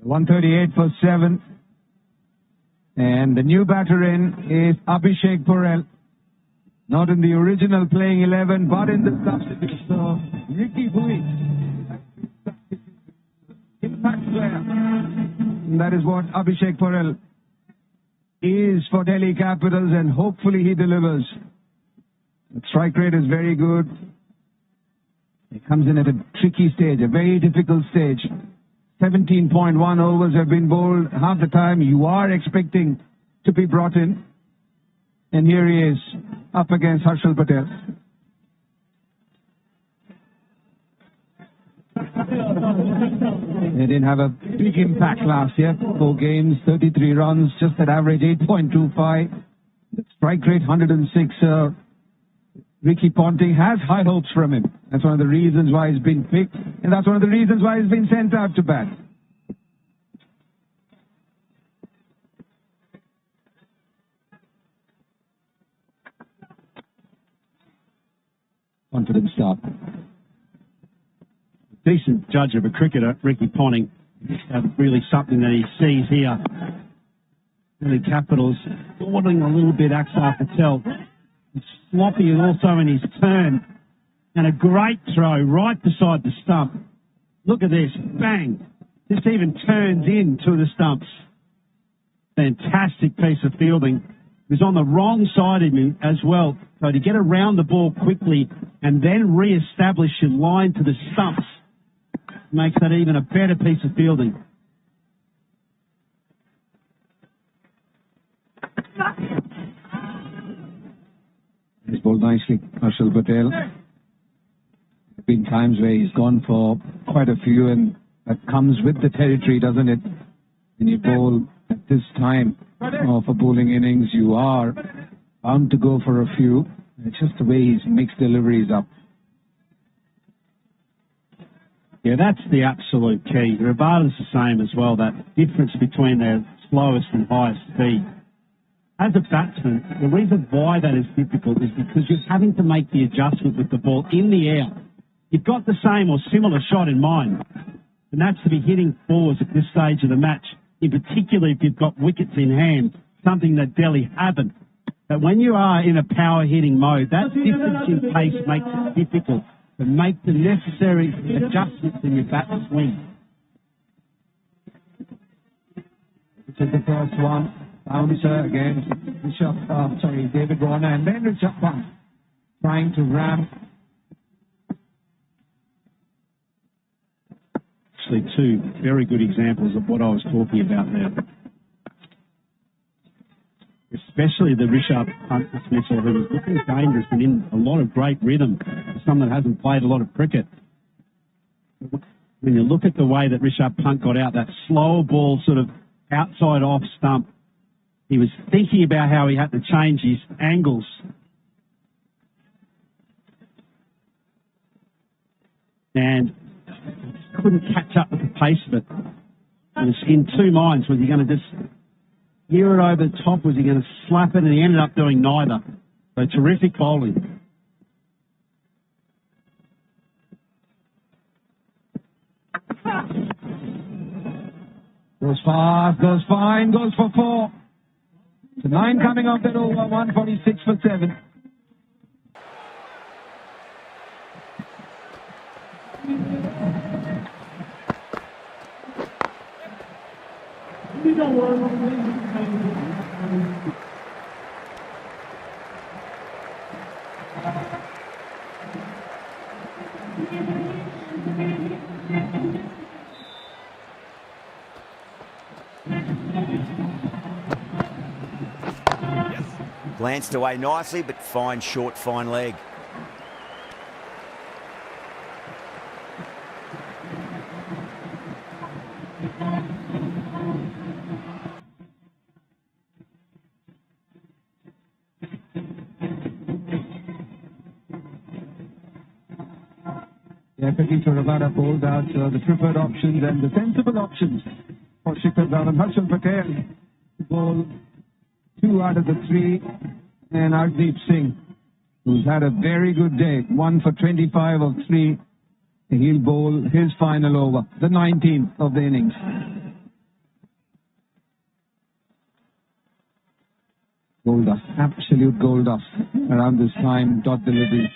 138 for 7. And the new batter in is Abhishek Porel. Not in the original playing 11, but in the substitute. So, Ricky Hui. Impact player. And that is what Abhishek Porel is for Delhi Capitals, and hopefully he delivers. The strike rate is very good. It comes in at a tricky stage, a very difficult stage. 17.1 overs have been bowled. Half the time you are expecting to be brought in. And here he is, up against Harshal Patel. They didn't have a big impact last year. 4 games, 33 runs, just at average 8.25. The strike rate 106. Ricky Ponting has high hopes from him. That's one of the reasons why he's been picked, and that's one of the reasons why he's been sent out to bat. Confident start. Decent judge of a cricketer, Ricky Ponting. Really something that he sees here. Delhi Capitals ordering a little bit Axar Patel. He's sloppy also in his turn. And a great throw right beside the stump. Look at this. Bang. This even turns into the stumps. Fantastic piece of fielding. He was on the wrong side of him as well. So to get around the ball quickly and then re-establish your line to the stumps makes that even a better piece of fielding. He's bowled nicely, Harshal Patel. There have been times where he's gone for quite a few, and that comes with the territory, doesn't it? When you bowl at this time of a bowling innings, you are bound to go for a few. It's just the way he makes deliveries up. Yeah, that's the absolute key. Rabada's the same as well, that difference between their slowest and highest speed. As a batsman, the reason why that is difficult is because you're having to make the adjustment with the ball in the air. You've got the same or similar shot in mind, and that's to be hitting fours at this stage of the match, in particular if you've got wickets in hand, something that Delhi haven't. But when you are in a power hitting mode, that difference in pace makes it difficult to make the necessary adjustments in your bat swing. This is the first one. Bouncer against David Warner, and then Rishabh Pant trying to ram. Actually, 2 very good examples of what I was talking about there. Especially the Rishabh Pant dismissal, who was looking dangerous and in a lot of great rhythm for someone that hasn't played a lot of cricket. When you look at the way that Rishabh Pant got out, that slower ball sort of outside off stump, he was thinking about how he had to change his angles. And couldn't catch up with the pace of it. He was in 2 minds. Was he going to just gear it over the top? Was he going to slap it? And he ended up doing neither. So terrific bowling. Goes fast, goes fine, goes for 4. So 9 coming off that over, 146 for 7. Glanced away nicely, but fine short, fine leg. Pradeep Ravada bowled out the preferred options and the sensible options for Shikhar Dhawan. Harshal Patel to bowl 2 out of the 3, and Ardeep Singh, who's had a very good day, 1 for 25 of 3. He'll bowl his final over, the 19th of the innings. Gold dust, absolute gold dust around this time, dot delivery.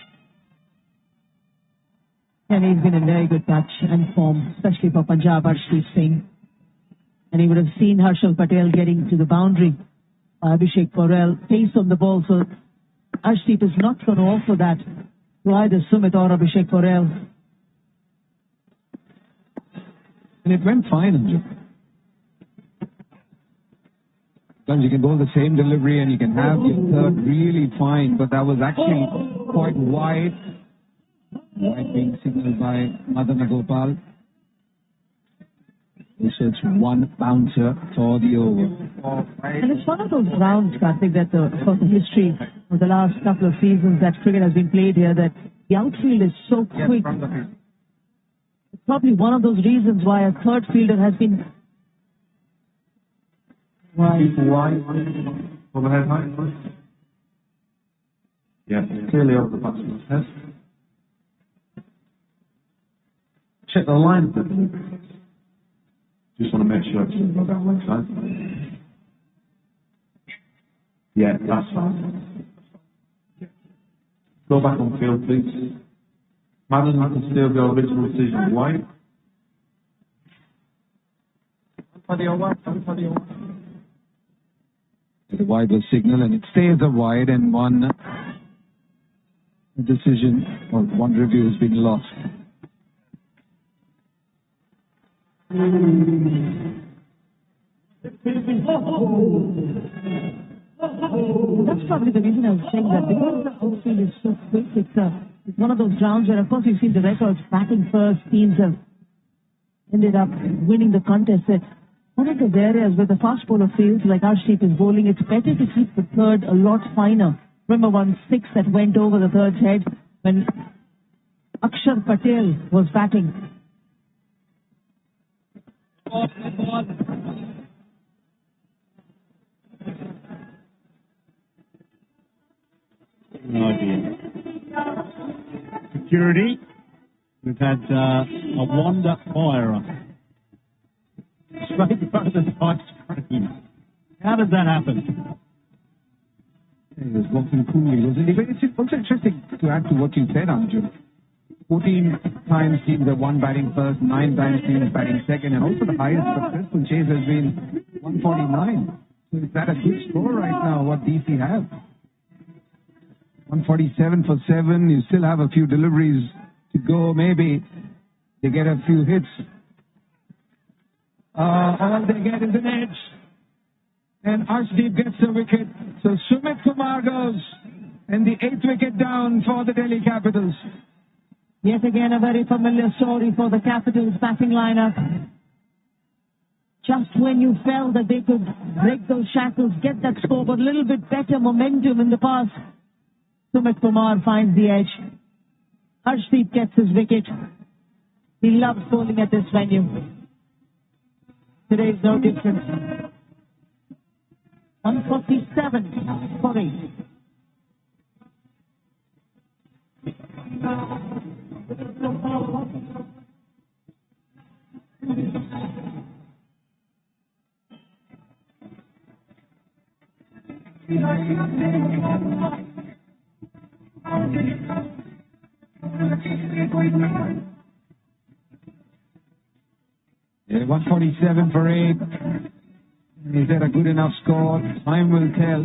And he's been in very good touch and form, especially for Punjab, Arshdeep Singh. And he would have seen Harshal Patel getting to the boundary. Abhishek Porel, pace on the ball, so Arshdeep is not going to offer that to either Sumit or Abhishek Porel. And it went fine, Anju. Sometimes you can bowl the same delivery and you can have your third really fine, but that was actually quite wide. Wide being signaled by Madana Gopal. This is 1 bouncer for the over. And it's one of those rounds, Karthik, that for the history of the last couple of seasons that cricket has been played here, that the outfield is so quick. It's probably one of those reasons why a third fielder has been... Overhead height. Yeah, clearly over the batsman's head. Check the line. Just want to make sure it's on that left side. Yeah, that's fine. Go back on field, please. Madden, you can still go original decision wide. The wide was signal and it stays a wide, and one decision or one review has been lost. That's probably the reason I was saying that, because the outfield is so quick. It's one of those grounds where, of course, you've seen the records. Batting first, teams have ended up winning the contest. One of those areas where the fast bowler feels like Arshdeep is bowling, it's better to keep the third a lot finer. Remember 1-6 that went over the third's head when Akshar Patel was batting. No idea. Security. We've had a Wanda fire up. Straight in front of the side screen. How does that happen? He was walking coolly, wasn't he? But it's also interesting to add to what you said, Anju. 14 times teams have won batting first, 9 times teams batting second, and also the highest successful chase has been 149. So is that a good score right now, what DC have? 147 for 7, you still have a few deliveries to go, maybe they get a few hits. All they get is an edge. And Arshdeep gets the wicket. So Sumit Kumar goes. And the 8th wicket down for the Delhi Capitals. Yet again, a very familiar story for the Capitals batting lineup. Just when you felt that they could break those shackles, get that score, but a little bit better momentum in the past, Sumit Kumar finds the edge. Arshdeep gets his wicket. He loves bowling at this venue. Today is no different. 147 for 8. Yeah, 147 for 8. Is that a good enough score? Time will tell.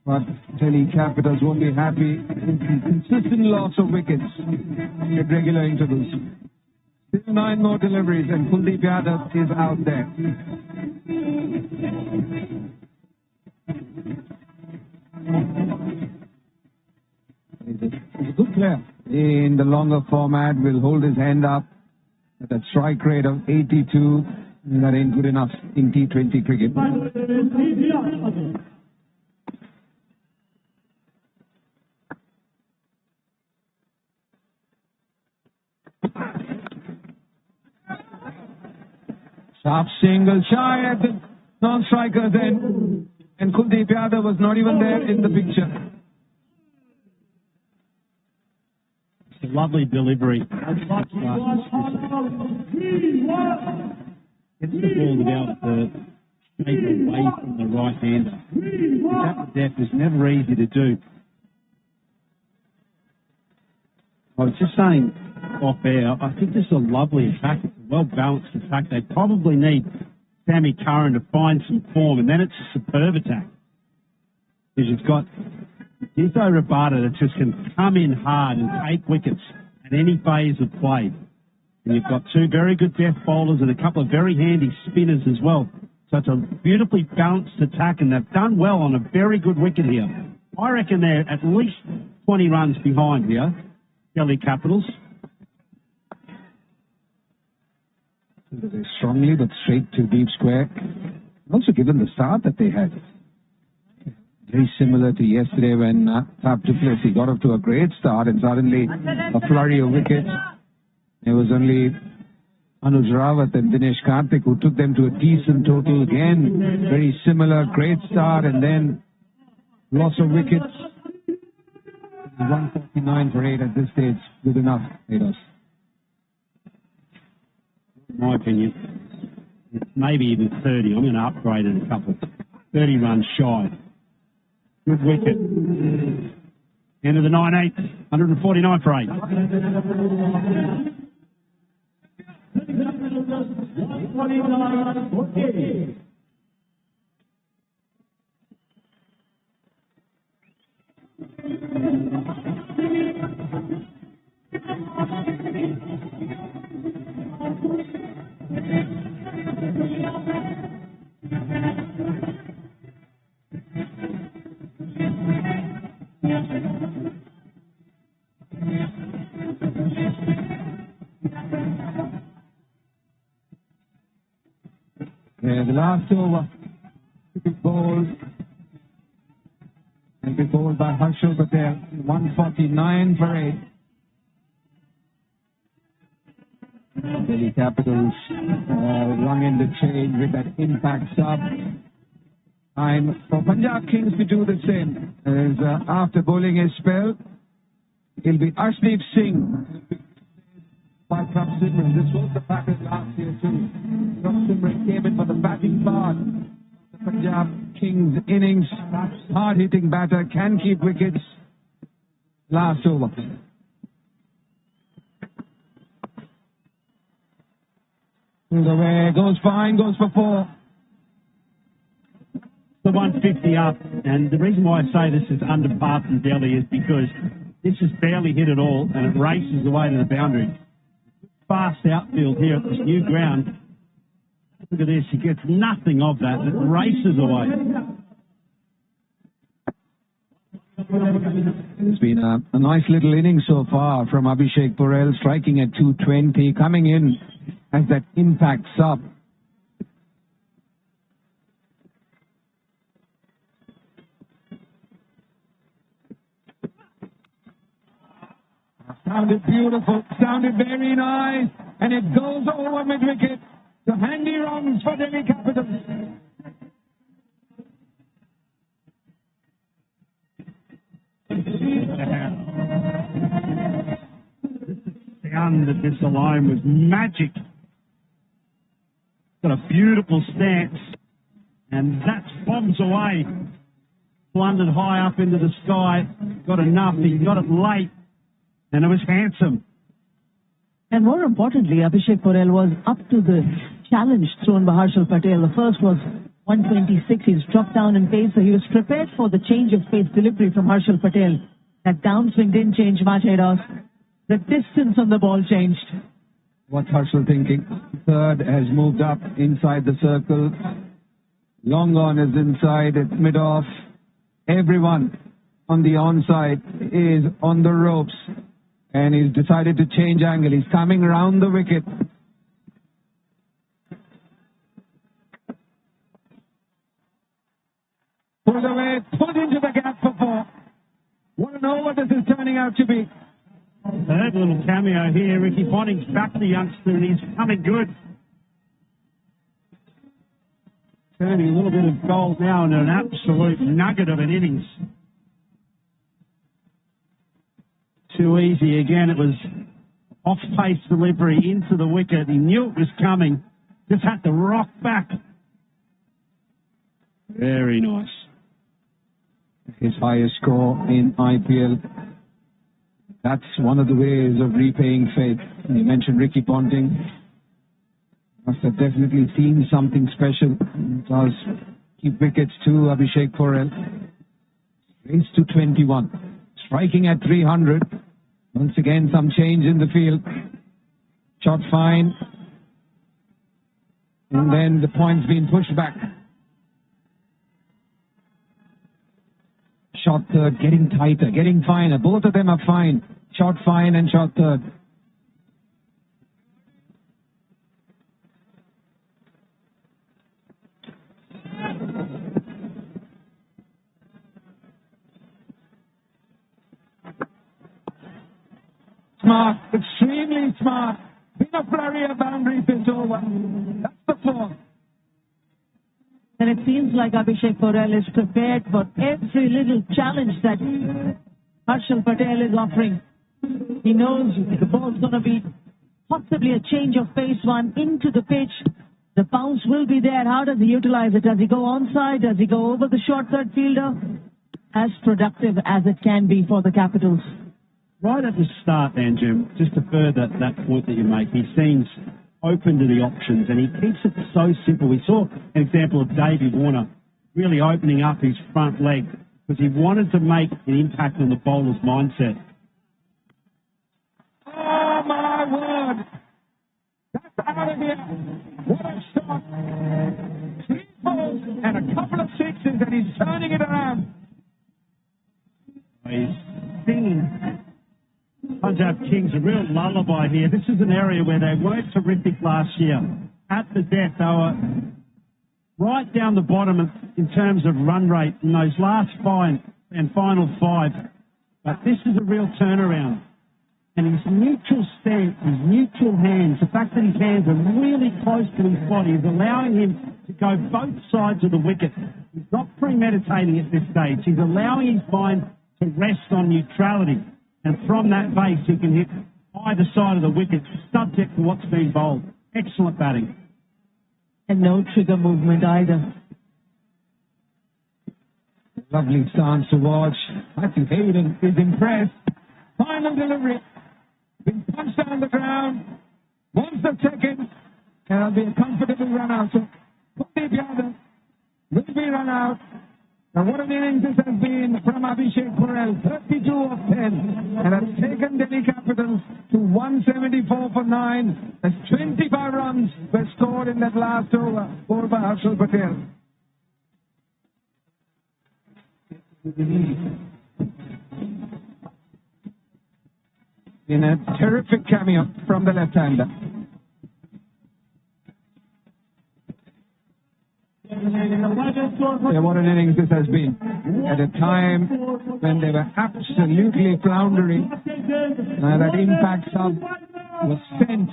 But Delhi Capitals won't be happy with the consistent loss of wickets at regular intervals. Still 9 more deliveries and Kuldeep Yadav is out there. He's a good player. In the longer format, will hold his hand up at a strike rate of 82. That ain't good enough in T20 cricket. Sharp single, shy at the non-striker's end. And Kuldeep Yadav was not even there in the picture. It's a lovely delivery. Gets the ball to be able to take away from the right hander. That depth is never easy to do. I was just saying off air, I think this is a lovely attack. It's a well-balanced attack. They probably need Sammy Curran to find some form, and then it's a superb attack. Because you've got Iso Rabada that just can come in hard and take wickets at any phase of play. And you've got two very good death bowlers and a couple of very handy spinners as well. So it's a beautifully balanced attack, and they've done well on a very good wicket here. I reckon they're at least 20 runs behind here, Delhi Capitals. Very strongly, but straight to deep square. Also given the start that they had. Very similar to yesterday when Fab du Plessis got off to a great start and suddenly a flurry of wickets. It was only Anuj Rawat and Dinesh Karthik who took them to a decent total again. Very similar, great start and then loss of wickets. 149 for 8 at this stage. Good enough, Ados. In my opinion, it's maybe even 30. I'm going to upgrade it a couple. 30 runs shy. Good wicket. End of the 9-8. 149 for 8. The last over, bowled and be bowled by Harshal Patel, 149 for 8. Delhi Capitals rung in the change with that impact sub. Time for Punjab Kings to do the same. As after bowling his spell, it'll be Arshdeep Singh by Prabh Simran. This was the pattern last year too. Prabh Simran came in for the batting part. The Punjab Kings innings, hard-hitting batter, can keep wickets. Last over. Through the way, goes fine, goes for 4. The 150 up, and the reason why I say this is under par from Delhi is because this is barely hit at all, and it races away to the boundary. Fast outfield here at this new ground. Look at this, he gets nothing of that, it races away. It's been a nice little inning so far from Abhishek Porel, striking at 220, coming in as that impact sub. Sounded beautiful, sounded very nice, and it goes over mid-wicket. The handy runs for Delhi Capitals. The sound that this alone was magic. Got a beautiful stance, and that bombs away. Blundered high up into the sky, got enough, he got it late. And it was handsome. And more importantly, Abhishek Porel was up to the challenge thrown by Harshal Patel. The first was 126. He's dropped down in pace, so he was prepared for the change of pace delivery from Harshal Patel. That downswing didn't change much, Ados. The distance on the ball changed. What's Harshal thinking? Third has moved up inside the circle. Long on is inside, it's mid-off. Everyone on the onside is on the ropes. And he's decided to change angle. He's coming around the wicket. Pulled away, pulled into the gap for 4. Want to know what this is turning out to be? Third little cameo here. Ricky Ponting's back the youngster and he's coming good. Turning a little bit of gold now into an absolute nugget of an innings. Too easy again. It was off-pace delivery into the wicket. He knew it was coming. Just had to rock back. Very nice. His highest score in IPL. That's one of the ways of repaying faith. You mentioned Ricky Ponting. Must have definitely seen something special. It does keep wickets to Abhishek Porel. Race to 21. Striking at 300. Once again, some change in the field. Shot fine. And then the point's been pushed back. Shot third, getting tighter, getting finer. Both of them are fine. Shot fine and shot third. Smart, extremely smart. Been a flurry of boundaries this over. That's the fourth. And it seems like Abhishek Porel is prepared for every little challenge that Harshal Patel is offering. He knows the ball's going to be possibly a change of pace one into the pitch. The bounce will be there. How does he utilize it? Does he go onside? Does he go over the short third fielder? As productive as it can be for the Capitals. Right at the start, then, Jim, just to further that point that you make, he seems open to the options and he keeps it so simple. We saw an example of Davey Warner really opening up his front leg because he wanted to make an impact on the bowler's mindset. Oh my word! That's out of here! What a shot! 3 balls and a couple of sixes and he's turning it around. He's singing Punjab Kings a real lullaby here. This is an area where they weren't terrific last year. At the death, they were right down the bottom in terms of run rate in those last 5 and final 5. But this is a real turnaround. And his neutral stance, his neutral hands, the fact that his hands are really close to his body is allowing him to go both sides of the wicket. He's not premeditating at this stage. He's allowing his mind to rest on neutrality. And from that base, he can hit either side of the wicket, subject to what's being bowled. Excellent batting. And no trigger movement either. Lovely stance to watch. Matthew Hayden is impressed. Final delivery. Been punched down the ground. Wants the second. And it'll be a comfortable run out. So, Kuldeep Yadav will be run out. And what an innings this has been from Abhishek Porel. 32 of 10. And has taken Delhi Capitals to 174 for 9. As 25 runs were scored in that last over. Scored by Harshal Patel. In a terrific cameo from the left-hander. Yeah, what an innings this has been. At a time when they were absolutely floundering, that impact sub was sent,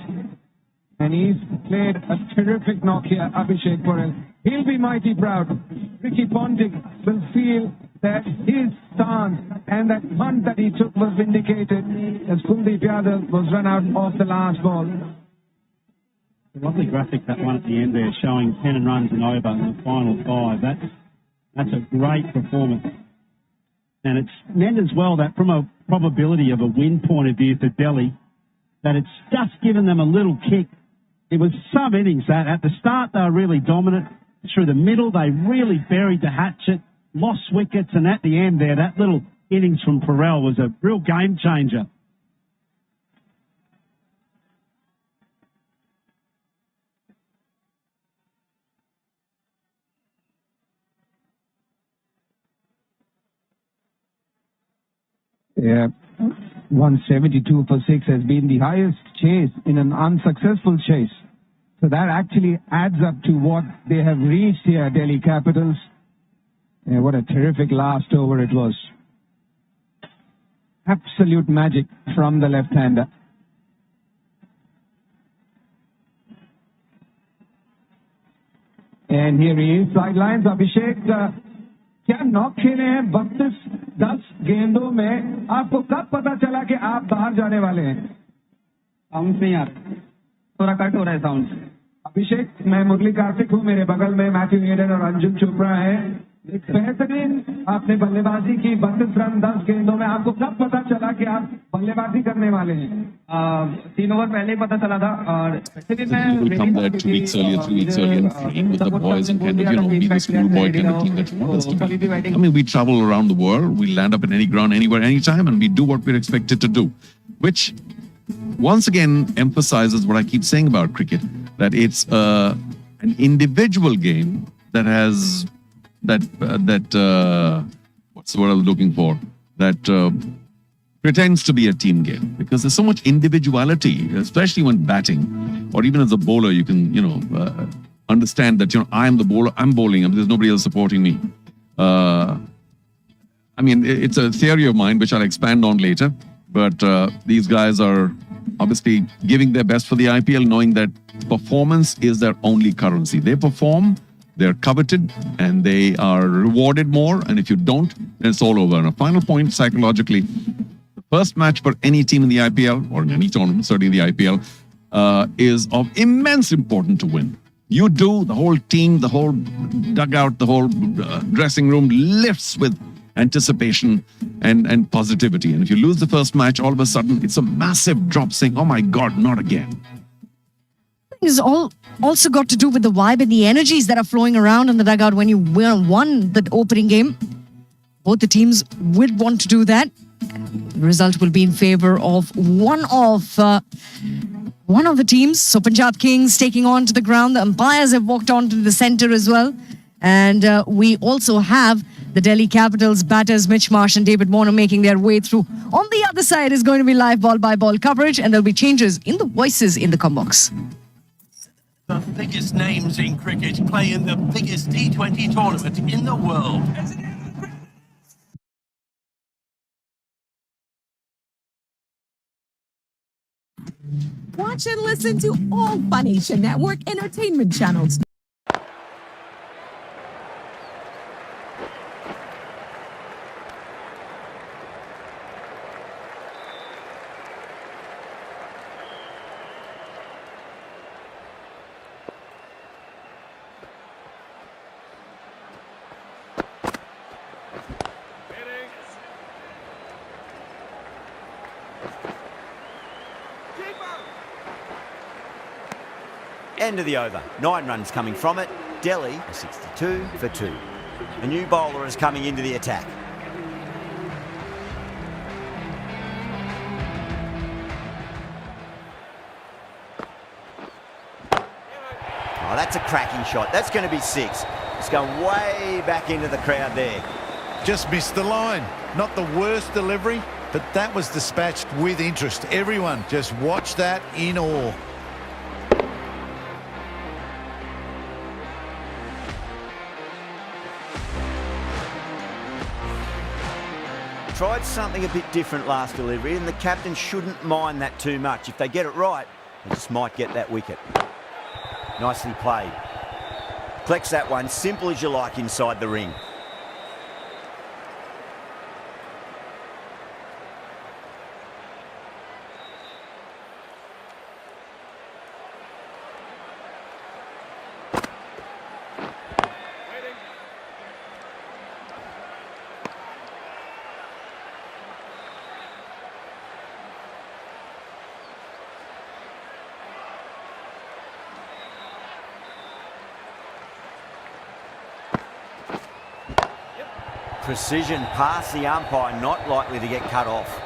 and he's played a terrific knock here, Abhishek Porel. He'll be mighty proud. Ricky Ponting will feel that his stance and that punt that he took was vindicated as Kuldeep Yadav was run out off the last ball. Lovely graphic, that one at the end there, showing 10 runs and over in the final 5. That's a great performance. And it's meant as well that from a probability of a win point of view for Delhi, that it's just given them a little kick. It was some innings that at the start they were really dominant. Through the middle they really buried the hatchet, lost wickets, and at the end there, that little innings from Porel was a real game changer. Yeah, 172 for 6 has been the highest chase in an unsuccessful chase. So that actually adds up to what they have reached here, Delhi Capitals. Yeah, what a terrific last over it was. Absolute magic from the left-hander. And And here he is, sidelines. Abhishek, क्या knock खेले हैं 32-10 गेंदों में? आपको कब पता चला कि आप बाहर जाने वाले हैं? साउंड नहीं आ रहा, थोड़ा कट हो रहा है साउंड। अभिषेक, मैं मुरली कार्तिक हूँ, मेरे बगल में मैथ्यू हेडन और अंजुम चोपड़ा है। एक बेहतरीन आपने बल्लेबाजी की 32 रन 10 गेंदों में। आपको कब पता चला कि आप बल्लेबाजी करने वाले हैं? 3 ओवर पहले ही पता चला था। और You will come there 2 weeks earlier, 3 weeks earlier and train with the boys and kind of, be the schoolboy kind of team that you want us to be. I mean, we travel around the world, we land up in any ground, anywhere, anytime, and we do what we're expected to do, which once again emphasizes what I keep saying about cricket, that it's an individual game that has what's the word I was looking for? That pretends to be a team game, because there's so much individuality, especially when batting, or even as a bowler, you can understand that I'm the bowler, I'm bowling, and there's nobody else supporting me. I mean, it's a theory of mine which I'll expand on later, but these guys are obviously giving their best for the IPL, knowing that performance is their only currency. They perform, they're coveted, and they are rewarded more. And if you don't, then it's all over. And a final point, psychologically, the first match for any team in the IPL, or in any tournament, certainly the IPL, is of immense importance to win. You do, the whole team, the whole dugout, the whole dressing room lifts with anticipation and positivity. And if you lose the first match, all of a sudden, it's a massive drop, saying, oh my God, not again. It's also got to do with the vibe and the energies that are flowing around in the dugout when you won the opening game. Both the teams would want to do that. The result will be in favor of one of the teams. So Punjab Kings taking on to the ground. The umpires have walked on to the center as well. And we also have the Delhi Capitals batters Mitch Marsh and David Warner making their way through. On the other side is going to be live ball-by-ball coverage, and there'll be changes in the voices in the combox. The biggest names in cricket play in the biggest T20 tournament in the world. Watch and listen to all Fun Nation Network entertainment channels. End of the over. 9 runs coming from it. Delhi, 62 for 2. A new bowler is coming into the attack. Oh, that's a cracking shot. That's going to be 6. It's going way back into the crowd there. Just missed the line. Not the worst delivery, but that was dispatched with interest. Everyone just watched that in awe. Tried something a bit different last delivery, and the captain shouldn't mind that too much. If they get it right, they just might get that wicket. Nicely played. Collects that one, simple as you like inside the ring. Precision past the umpire, not likely to get cut off.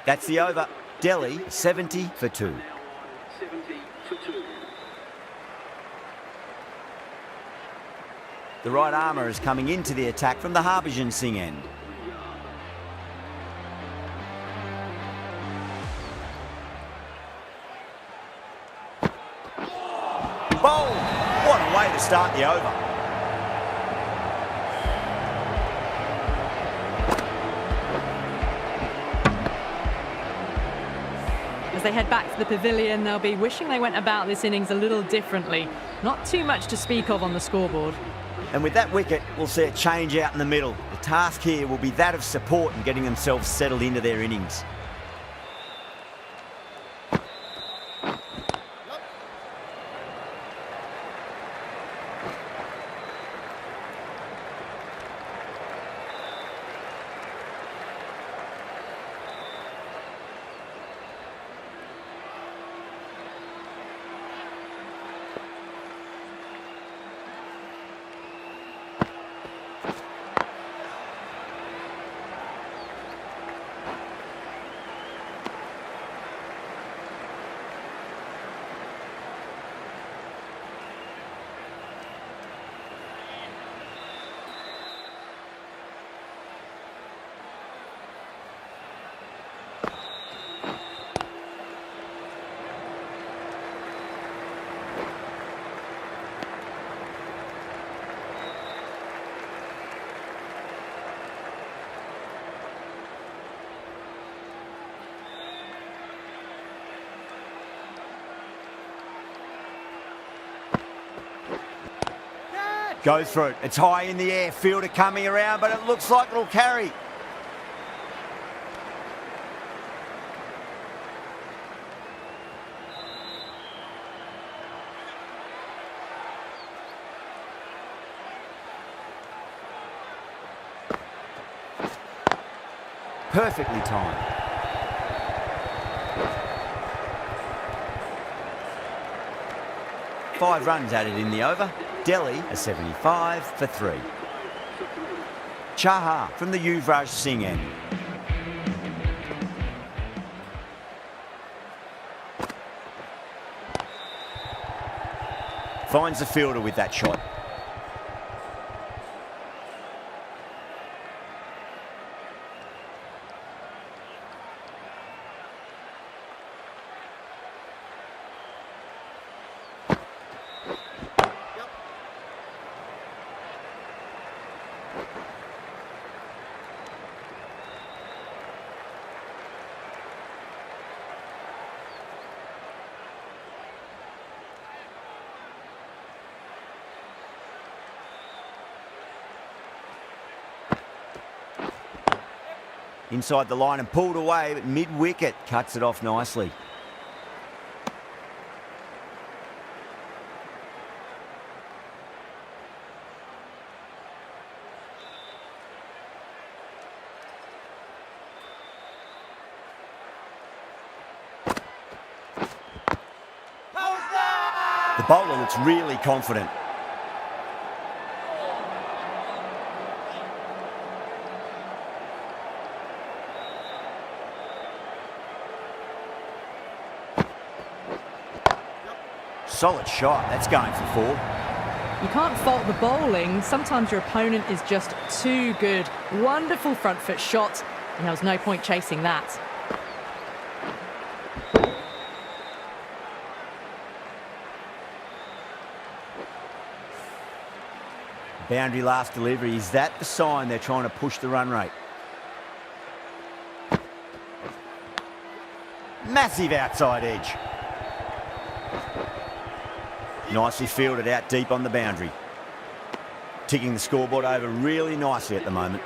That's the over. Delhi 70 for 2. The right armour is coming into the attack from the Harbhajan Singh end. Bold! What a way to start the over. As they head back to the pavilion, they'll be wishing they went about this innings a little differently. Not too much to speak of on the scoreboard. And with that wicket, we'll see a change out in the middle. The task here will be that of support and getting themselves settled into their innings. Goes for it. It's high in the air. Fielder coming around, but it looks like it'll carry. Perfectly timed. Five runs added in the over. Delhi a 75 for 3. Chahar from the Yuvraj Singh end. Finds the fielder with that shot. Inside the line and pulled away, but mid-wicket cuts it off nicely. The bowler looks really confident. Solid shot. That's going for 4. You can't fault the bowling. Sometimes your opponent is just too good. Wonderful front foot shot, and there was no point chasing that. Boundary last delivery. Is that the sign they're trying to push the run rate? Massive outside edge. Nicely fielded out deep on the boundary. Ticking the scoreboard over really nicely at the moment.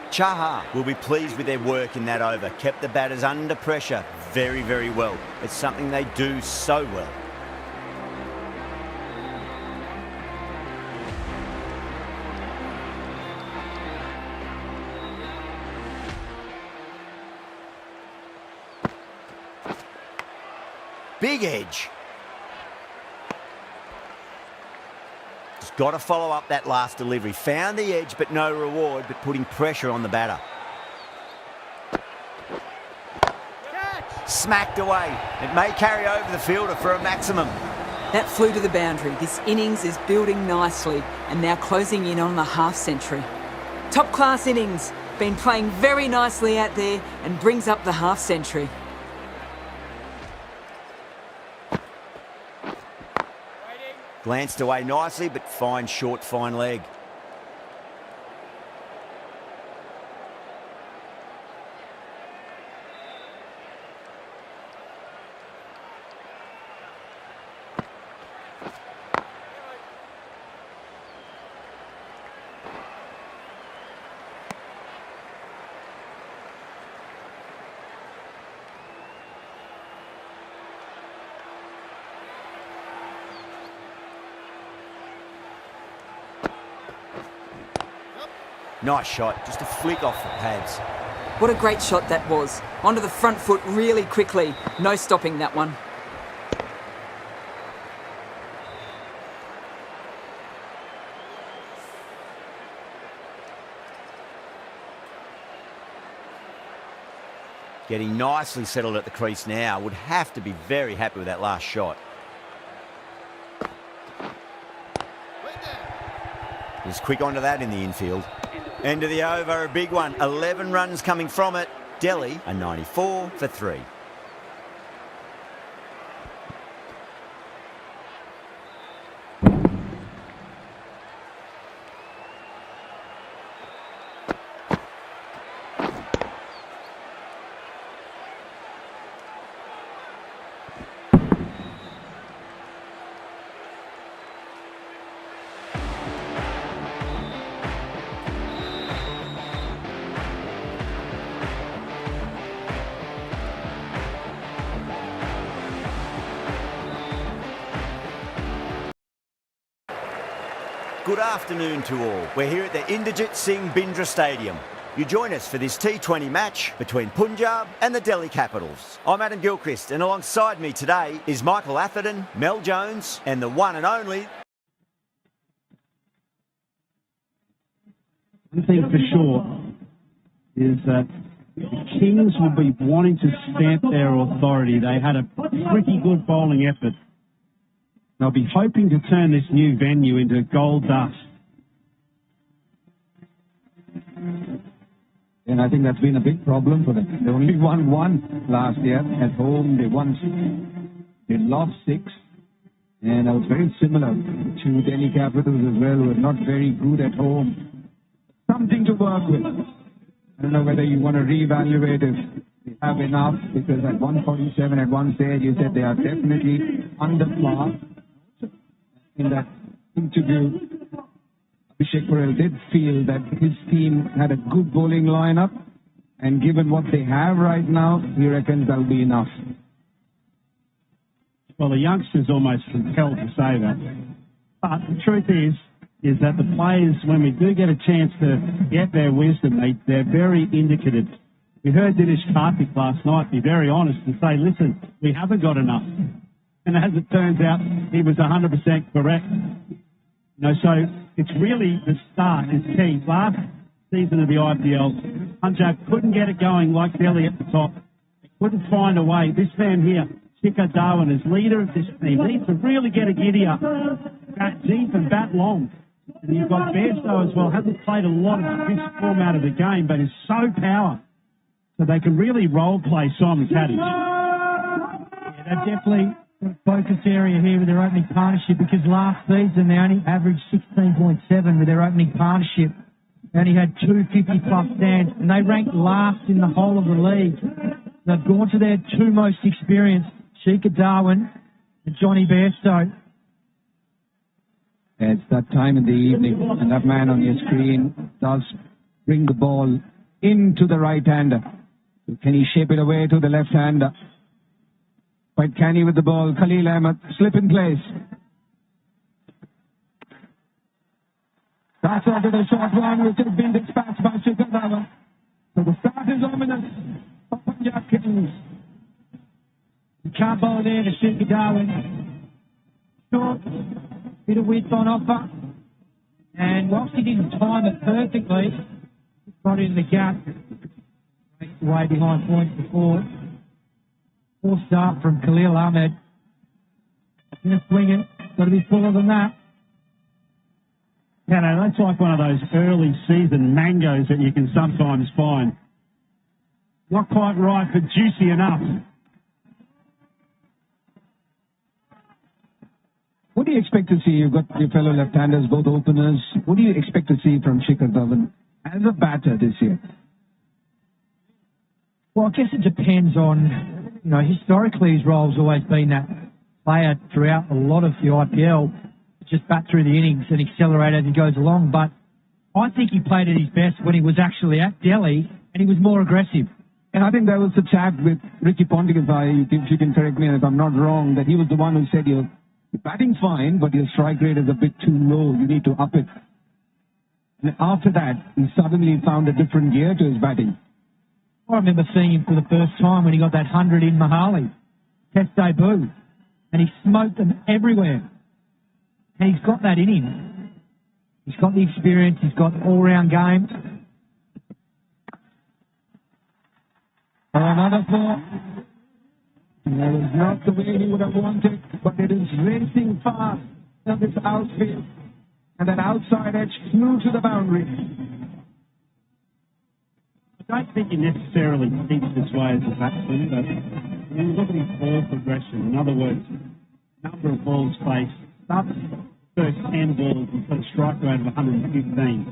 Chahar will be pleased with their work in that over. Kept the batters under pressure very, very well. It's something they do so well. Big edge. Just got to follow up that last delivery. Found the edge, but no reward, but putting pressure on the batter. Smacked away. It may carry over the fielder for a maximum. That flew to the boundary. This innings is building nicely and now closing in on the half century. Top class innings. Been playing very nicely out there and brings up the half century. Glanced away nicely, but fine short, fine leg. Nice shot, just a flick off the pads. What a great shot that was. Onto the front foot really quickly. No stopping that one. Getting nicely settled at the crease now. Would have to be very happy with that last shot. He's quick onto that in the infield. End of the over, a big one. 11 runs coming from it. Delhi, a 94 for 3. Good afternoon to all. We're here at the Inderjit Singh Bindra Stadium. You join us for this T20 match between Punjab and the Delhi Capitals. I'm Adam Gilchrist, and alongside me today is Michael Atherton, Mel Jones, and the one and only... One thing for sure is that the Kings will be wanting to stamp their authority. They had a pretty good bowling effort. They'll be hoping to turn this new venue into gold dust. And I think that's been a big problem for them. They only won 1 last year at home. They lost 6. And that was very similar to Delhi Capitals as well, who are not very good at home. Something to work with. I don't know whether you want to reevaluate if they have enough, because at 147 at one stage you said they are definitely under par. In that interview, Abhishek Patel did feel that his team had a good bowling lineup, and given what they have right now, he reckons that'll be enough. Well, the youngsters almost compelled to say that. But the truth is that the players, when we do get a chance to get their wisdom, they're very indicative. We heard Dinesh Karthik last night be very honest and say, listen, we haven't got enough. And as it turns out, he was 100% correct. So it's really the start is key. Last season of the IPL, Punjab couldn't get it going like Delhi at the top. They couldn't find a way. This man here, Shikhar Dhawan, as leader of this team, needs to really get a giddy up, bat deep and bat long. And you've got Bairstow as well. Hasn't played a lot of this format of the game, but is so power. So they can really role play Simon Kadich. Yeah, they've definitely focus area here with their opening partnership, because last season they only averaged 16.7 with their opening partnership. They only had 2 50-plus stands, and they ranked last in the whole of the league. They've gone to their 2 most experienced, Shikhar Dhawan and Johnny Bairstow. It's that time in the evening, and that man on your screen does bring the ball into the right-hander. Can he shape it away to the left-hander? Quite canny with the ball. Khalil Ahmed, slip in place. That's after the short one, which has been dispatched by Shikhar Dhawan. So the start is ominous for Punjab Kings. You can't bowl there to Shikhar Dhawan. Short, bit of width on offer. And whilst he didn't time it perfectly, got in the gap. Way behind points before. Poor start from Khalil Ahmed. Gonna swing it. Got to be fuller than that. Yeah, no, that's like one of those early season mangoes that you can sometimes find. Not quite ripe, but juicy enough. What do you expect to see? You've got your fellow left-handers, both openers. What do you expect to see from Shikhar Dhawan as a batter this year? Well, I guess it depends on, historically his role's always been that player throughout a lot of the IPL, just bat through the innings and accelerate as he goes along. But I think he played at his best when he was actually at Delhi and he was more aggressive. And I think there was a chat with Ricky Ponting, if you can correct me if I'm not wrong, that he was the one who said, you're batting fine, but your strike rate is a bit too low. You need to up it. And after that, he suddenly found a different gear to his batting. I remember seeing him for the first time when he got that 100 in Mohali, Test debut, and he smoked them everywhere. And he's got that in him. He's got the experience. He's got the all-round game. Another four. That is not the way he would have wanted, but it is racing fast on this outfield. And that outside edge flew to the boundary. I don't think he necessarily thinks this way as a batsman, but when you look at his ball progression, in other words, number of balls faced, starts first 10 balls, he's got a strike rate of 115.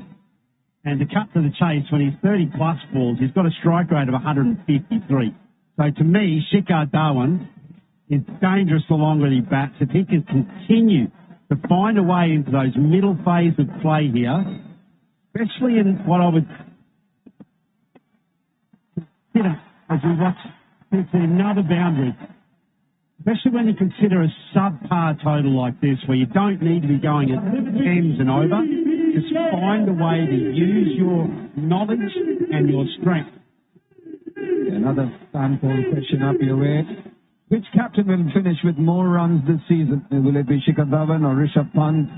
And to cut to the chase, when he's 30 plus balls, he's got a strike rate of 153. So to me, Shikhar Dhawan is dangerous the longer he bats. If he can continue to find a way into those middle phase of play here, especially in what I would consider as we watch another boundary, especially when you consider a subpar total like this, where you don't need to be going at 10s and over. Just find a way to use your knowledge and your strength. Another fan poll question up your way. Which captain will finish with more runs this season? Will it be Shikhar Dhawan or Rishabh Pant?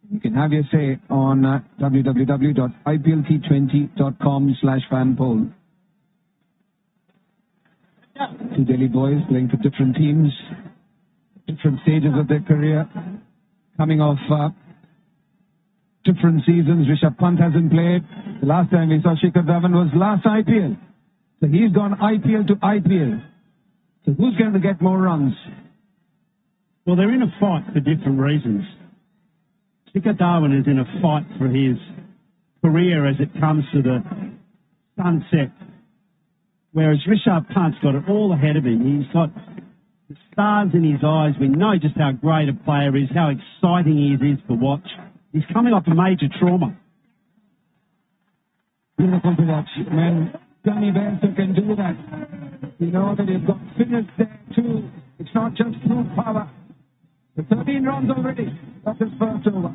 You can have your say on www.iplT20.com/fan poll. Two Delhi boys playing for different teams, different stages of their career, coming off different seasons. Rishabh Pant hasn't played. The last time we saw Shikhar Dhawan was last IPL. So he's gone IPL to IPL. So who's going to get more runs? Well, they're in a fight for different reasons. Shikhar Dhawan is in a fight for his career as it comes to the sunset. Whereas Rishabh Pant's got it all ahead of him. He's got the stars in his eyes. We know just how great a player he is, how exciting he is to watch. He's coming off a major trauma. Beautiful to watch. When Johnny Benson can do that, you know that he's got fitness there too. It's not just through power. The 13 runs already. That's his first over.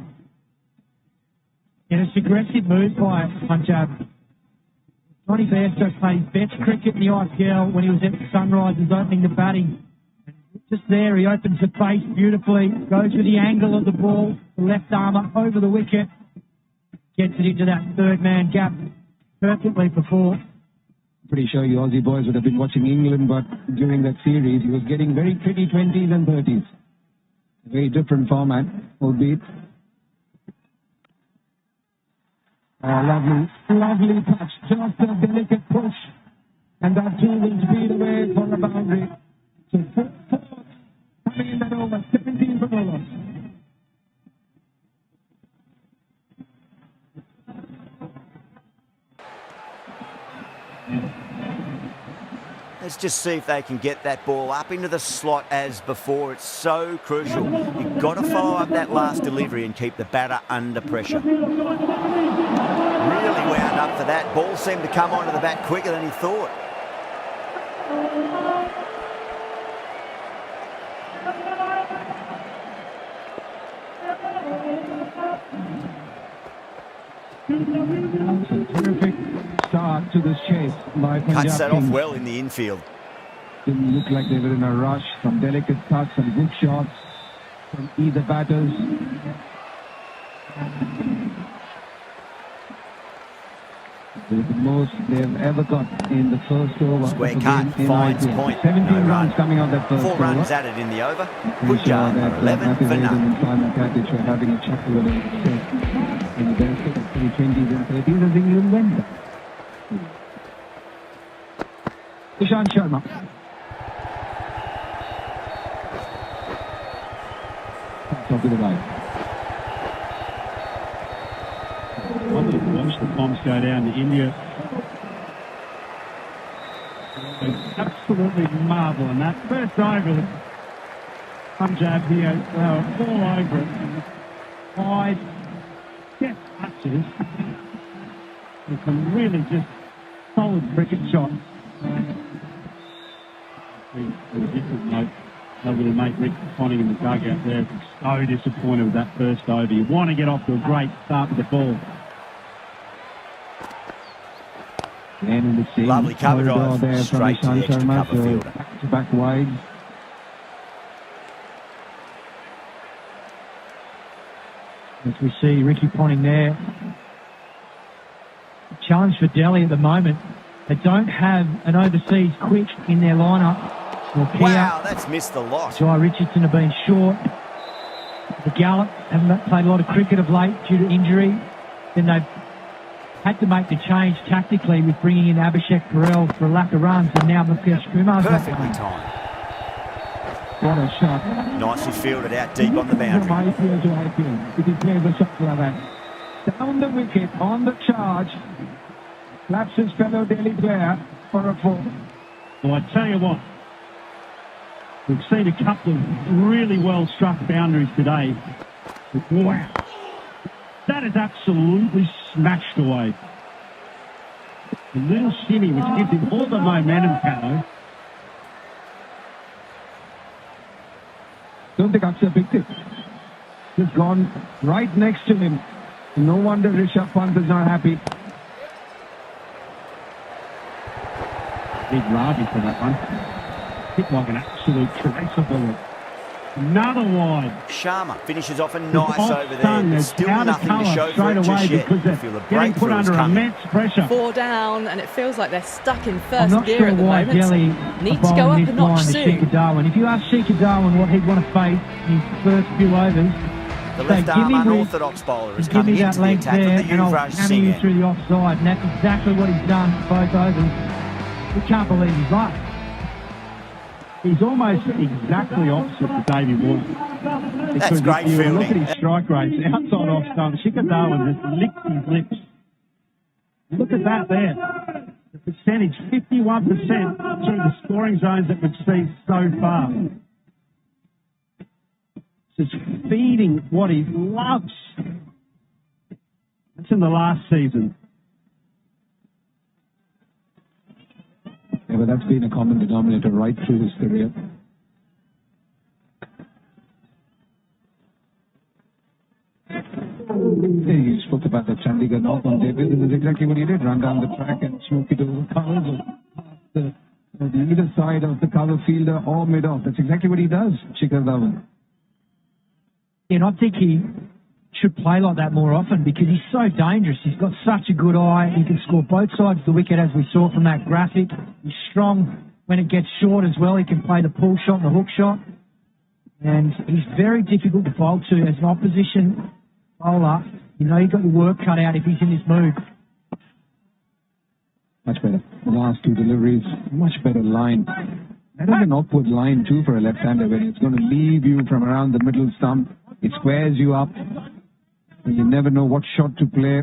And it's aggressive move by Punjab. Johnny Bairstow played best cricket in the IPL when he was at Sunrisers opening the batting. Just there, he opens the face beautifully, goes with the angle of the ball, the left armour over the wicket, gets it into that third man gap perfectly before. Pretty sure you Aussie boys would have been watching England, but during that series, he was getting very pretty 20s and 30s. A very different format, albeit. Lovely, lovely touch, just a delicate push, and that too will speed away for the boundary. So 4 coming in that over, 17 for overs. Let's just see if they can get that ball up into the slot as before. It's so crucial. You've got to follow up that last delivery and keep the batter under pressure. Really wound up for that. Ball seemed to come onto the bat quicker than he thought. Terrific start to this chase by Punjab. Cuts that off well in the infield. Didn't look like they were in a rush. Some delicate cuts, some good shots from either batters. The most they've ever got in the first over. Square of a cut, game in finds IPL. point. 17 No runs run. coming on that first 4 over. runs added in the over. Pretty Punjab sure that 11 Matthew for Hayden none. and Simon Katic were having a chuckle when they said in the best of the 20s and 30s as England went there. Ishant Sharma. Top of the right. Lovely to watch the bombs go down to India. It's absolutely marvelling. That first over, the Punjab here, they were all over it. Wide, get touches. And some really just solid cricket shots. A different note. Able to make Rick Ponting in the dugout there. So disappointed with that first over. You want to get off to a great start with the ball. And in the same Lovely cover corridor drive, there from straight to the Ishant extra Sharma, cover so fielder. back-to-back wide. As we see Ricky Ponting there. Challenge for Delhi at the moment. They don't have an overseas quick in their lineup. Wow, that's missed a lot. Jai Richardson have been short. The Gallop haven't played a lot of cricket of late due to injury. Then they've had to make the change tactically with bringing in Abhishek Patel for a lack of runs, and now Mukesh Kumar's Perfectly timed. What a shot. Nicely fielded out deep on the From boundary. IPL to IPL. If he plays a shot like that. Down the wicket, on the charge. Slaps his fellow Delhi player for a 4. Well, I tell you what, we've seen a couple of really well struck boundaries today. Wow. That is absolutely smashed away. A little shimmy, which gives him all the momentum, Cano. Don't think Akshar picked it. Just gone right next to him. No wonder Rishabh Pant is not happy. Big Ravi for that one. Hit like an absolute tracer bullet. Another wide. Sharma finishes off a nice Off over there. stun, There's still out of nothing to colour show for straight it away just yet. because they're Feel the getting put breakthrough is under coming. immense pressure. 4 down, and it feels like they're stuck in I'm first not gear sure at the why moment. Delhi Need are to go bowling up this a notch line to soon. Shikhar Dhawan. If you ask Shikhar Dhawan what he'd want to face in his first few overs, The say, left give arm me width, unorthodox bowler is give me coming that into the length attack there, from the and I'll Yuvraj hammer Singh you end. through the offside. And that's exactly what he's done both overs. We can't believe his luck. He's almost exactly opposite to Davey Warner. That's great if you fielding. look at his strike rates, outside off stump, Shikhar Dhawan just licked his lips. Look at that there. The percentage, 51% through the scoring zones that we've seen so far. Just feeding what he loves. That's in the last season. Yeah, but that's been a common denominator right through his career. He spoke about the Chandigarh knock on David. This is exactly what he did. Run down the track and smoke it over covers or past the either side of the cover fielder or mid-off. That's exactly what he does, Shikhar Dhawan. Yeah, and I think he should play like that more often because he's so dangerous. He's got such a good eye. He can score both sides of the wicket, as we saw from that graphic. He's strong when it gets short as well. He can play the pull shot and the hook shot. And he's very difficult to bowl to as an opposition bowler. You know, you've got your work cut out if he's in this mood. Much better. The last 2 deliveries, much better line. That is an awkward line too for a left-hander when it's going to leave you from around the middle stump. It squares you up. And you never know what shot to play.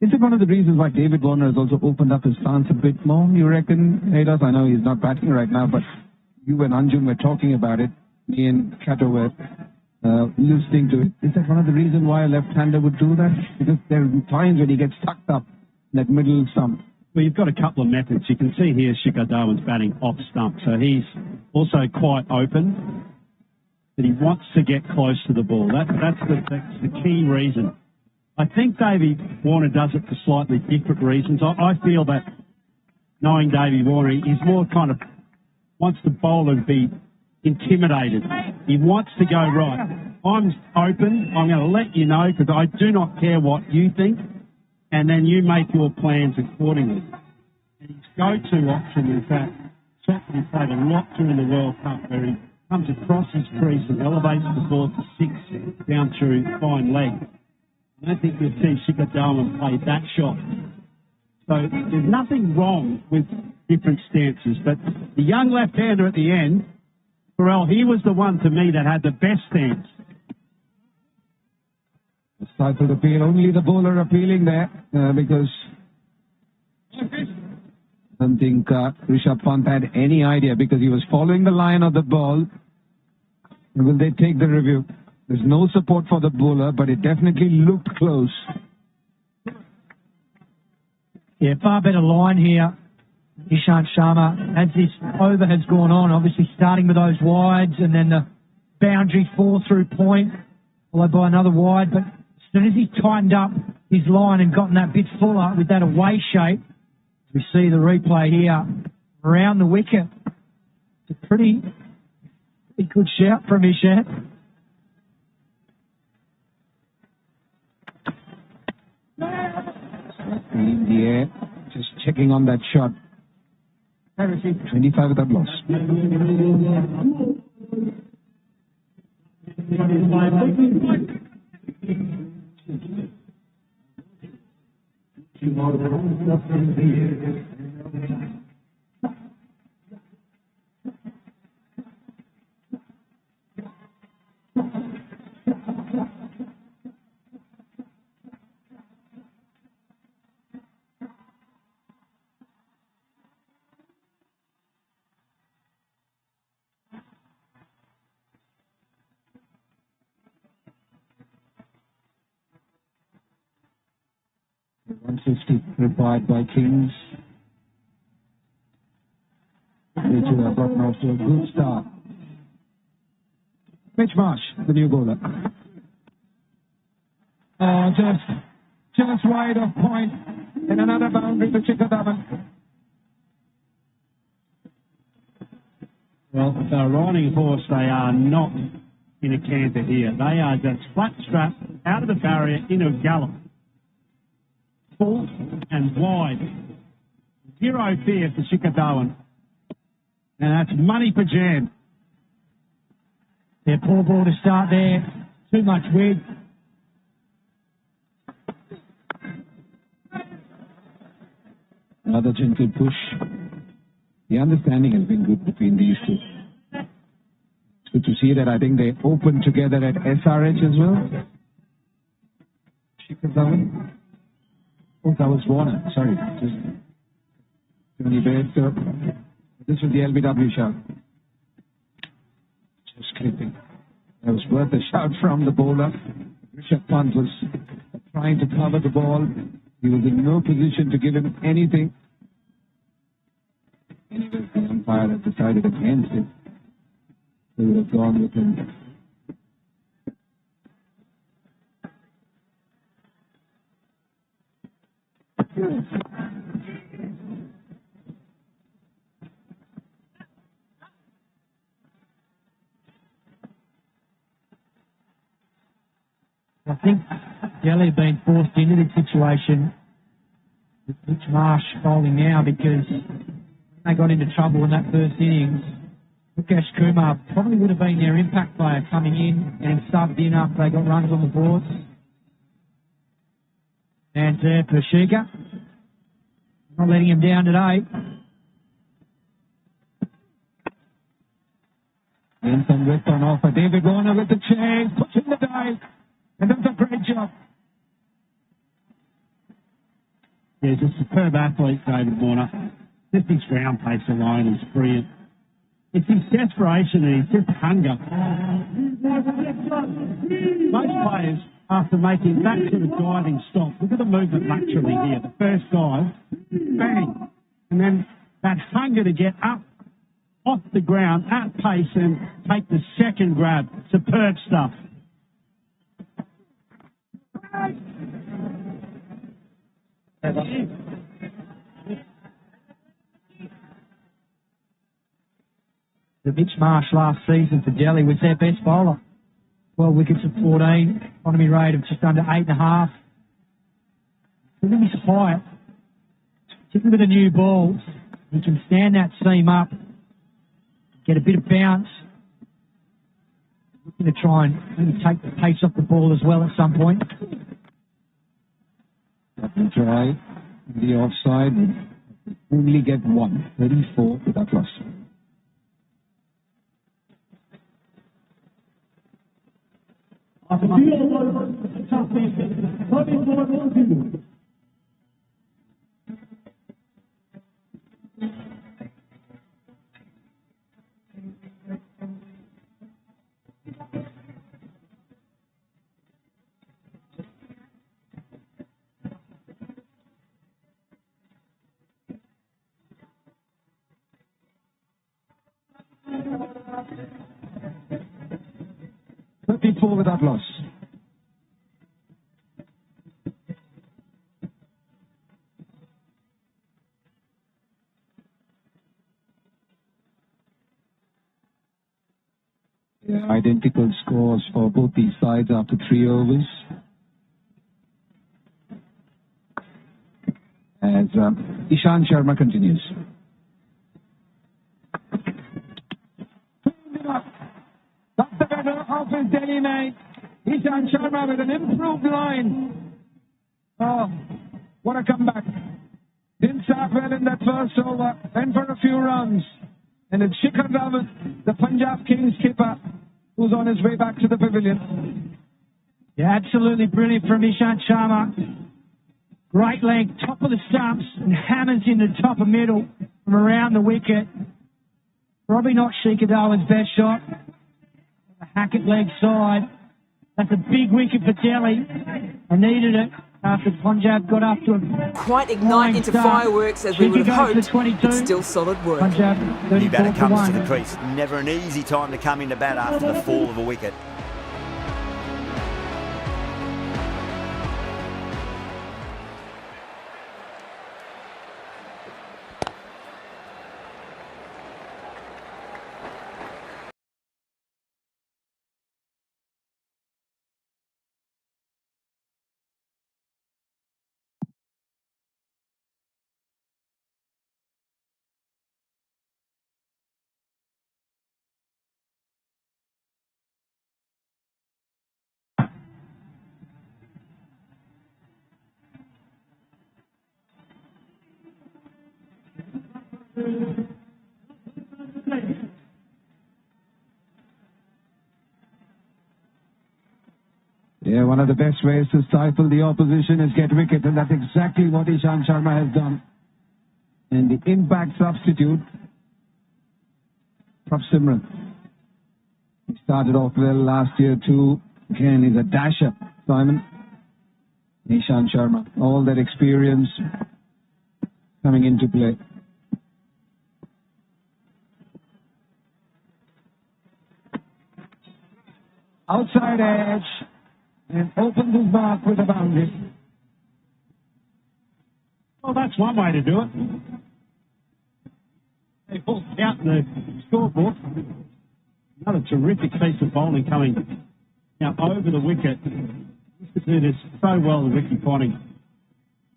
Is it one of the reasons why David Warner has also opened up his stance a bit more, you reckon, Adas? I know he's not batting right now, but you and Anjum were talking about it. Me and Kato were listening to it. Is that one of the reasons why a left-hander would do that? Because there are times when he gets tucked up in that middle stump. Well, you've got a couple of methods. You can see here Shikhar Dhawan's batting off stump, so he's also quite open. That he wants to get close to the ball. That's the key reason. I think Davey Warner does it for slightly different reasons. I feel that knowing Davey Warner, he's more kind of wants the bowler to be intimidated. He wants to go, right, I'm open, I'm going to let you know because I do not care what you think. and then you make your plans accordingly. And his go-to option is that shot that he played a lot during the World Cup, where he comes across his crease and elevates the ball to 6 down through fine leg. I don't think you'll see Shikadawan play that shot. So there's nothing wrong with different stances, but the young left-hander at the end, Pharrell, he was the one to me that had the best stance. The stifled appeal, only the bowler appealing there because I don't think Rishabh Pant had any idea because he was following the line of the ball. Will they take the review? There's no support for the bowler, but it definitely looked close. Yeah, far better line here. Ishant Sharma, as this over has gone on, obviously starting with those wides and then the boundary 4-through point, followed by another wide. But as soon as he tightened up his line and gotten that bit fuller with that away shape, we see the replay here around the wicket. It's a pretty good shout from Ishant. In the air, just checking on that shot. 25 without loss. Required by Kings. They too have gotten off to a good start. Mitch Marsh, the new bowler. Oh, just wide of point. And another boundary to Shikadawan. Well, if they're riding a horse, they are not in a canter here. They are just flat strap, out of the barrier, in a gallop. Full and wide. Zero fear for Shikadawan. And that's money for Jan. Yeah, poor ball to start there. Too much width. Another gentle push. The understanding has been good between these two. It's good to see that. I think they opened together at SRH as well. Shikadawan. Oh, that was Warner. Sorry. This was the LBW shout. Just clipping. That was worth a shout from the bowler. Rishabh Pant was trying to cover the ball. He was in no position to give him anything. Anyway, the umpire had decided against it. They would have gone with him. I think Delhi have been forced into this situation with Mitch Marsh bowling now because they got into trouble in that first innings. Mukesh Kumar probably would have been their impact player coming in and subbed in after they got runs on the boards. And Pershika, not letting him down today. And some width on offer. David Warner with the chase, pushing the dive. And that's a great job. Yeah, he's a superb athlete, David Warner. Just his ground pace alone is brilliant. It's his desperation and his just hunger. Most players, after making that sort of diving stop, look at the movement laterally here. The first dive, bang. And then that hunger to get up off the ground at pace and take the second grab. Superb stuff. The Mitch Marsh last season for Delhi was their best bowler. 12 wickets of 14, economy rate of just under 8.5. Look at his height. Particularly with the new balls, he can stand that seam up, get a bit of bounce. Looking to try and maybe take the pace off the ball as well at some point. Lovely try. The offside. Only get 1. 34 without loss. Without loss. Yeah, identical scores for both these sides after 3 overs. As Ishant Sharma continues. That's the better of his Delhi night. Ishant Sharma with an improved line. Oh, what a comeback. Didn't start well in that first over. Went for a few runs. And it's Shikhar Dhawan, the Punjab Kings skipper, who's on his way back to the pavilion. Yeah, absolutely brilliant from Ishant Sharma. Great length, top of the stumps, and hammers in the top of middle from around the wicket. Probably not Shikhar Dhawan's best shot. The Hackett leg side. That's a big wicket for Delhi. I needed it after Punjab got up to a quite ignite into fireworks as we would have hoped, but still solid work. Punjab, New batter comes to the crease. Never an easy time to come into bat after the fall of a wicket. Yeah, one of the best ways to stifle the opposition is get wicket, and that's exactly what Ishant Sharma has done. And the impact substitute, Prabh Simran. He started off well last year too. Again, he's a dasher, Simon. Ishant Sharma, all that experience coming into play. Outside edge, and opens his mark with a boundary. Well, that's one way to do it. They pulled out the scoreboard. Another terrific piece of bowling coming now over the wicket. Used to do this so well, the Ricky Ponting,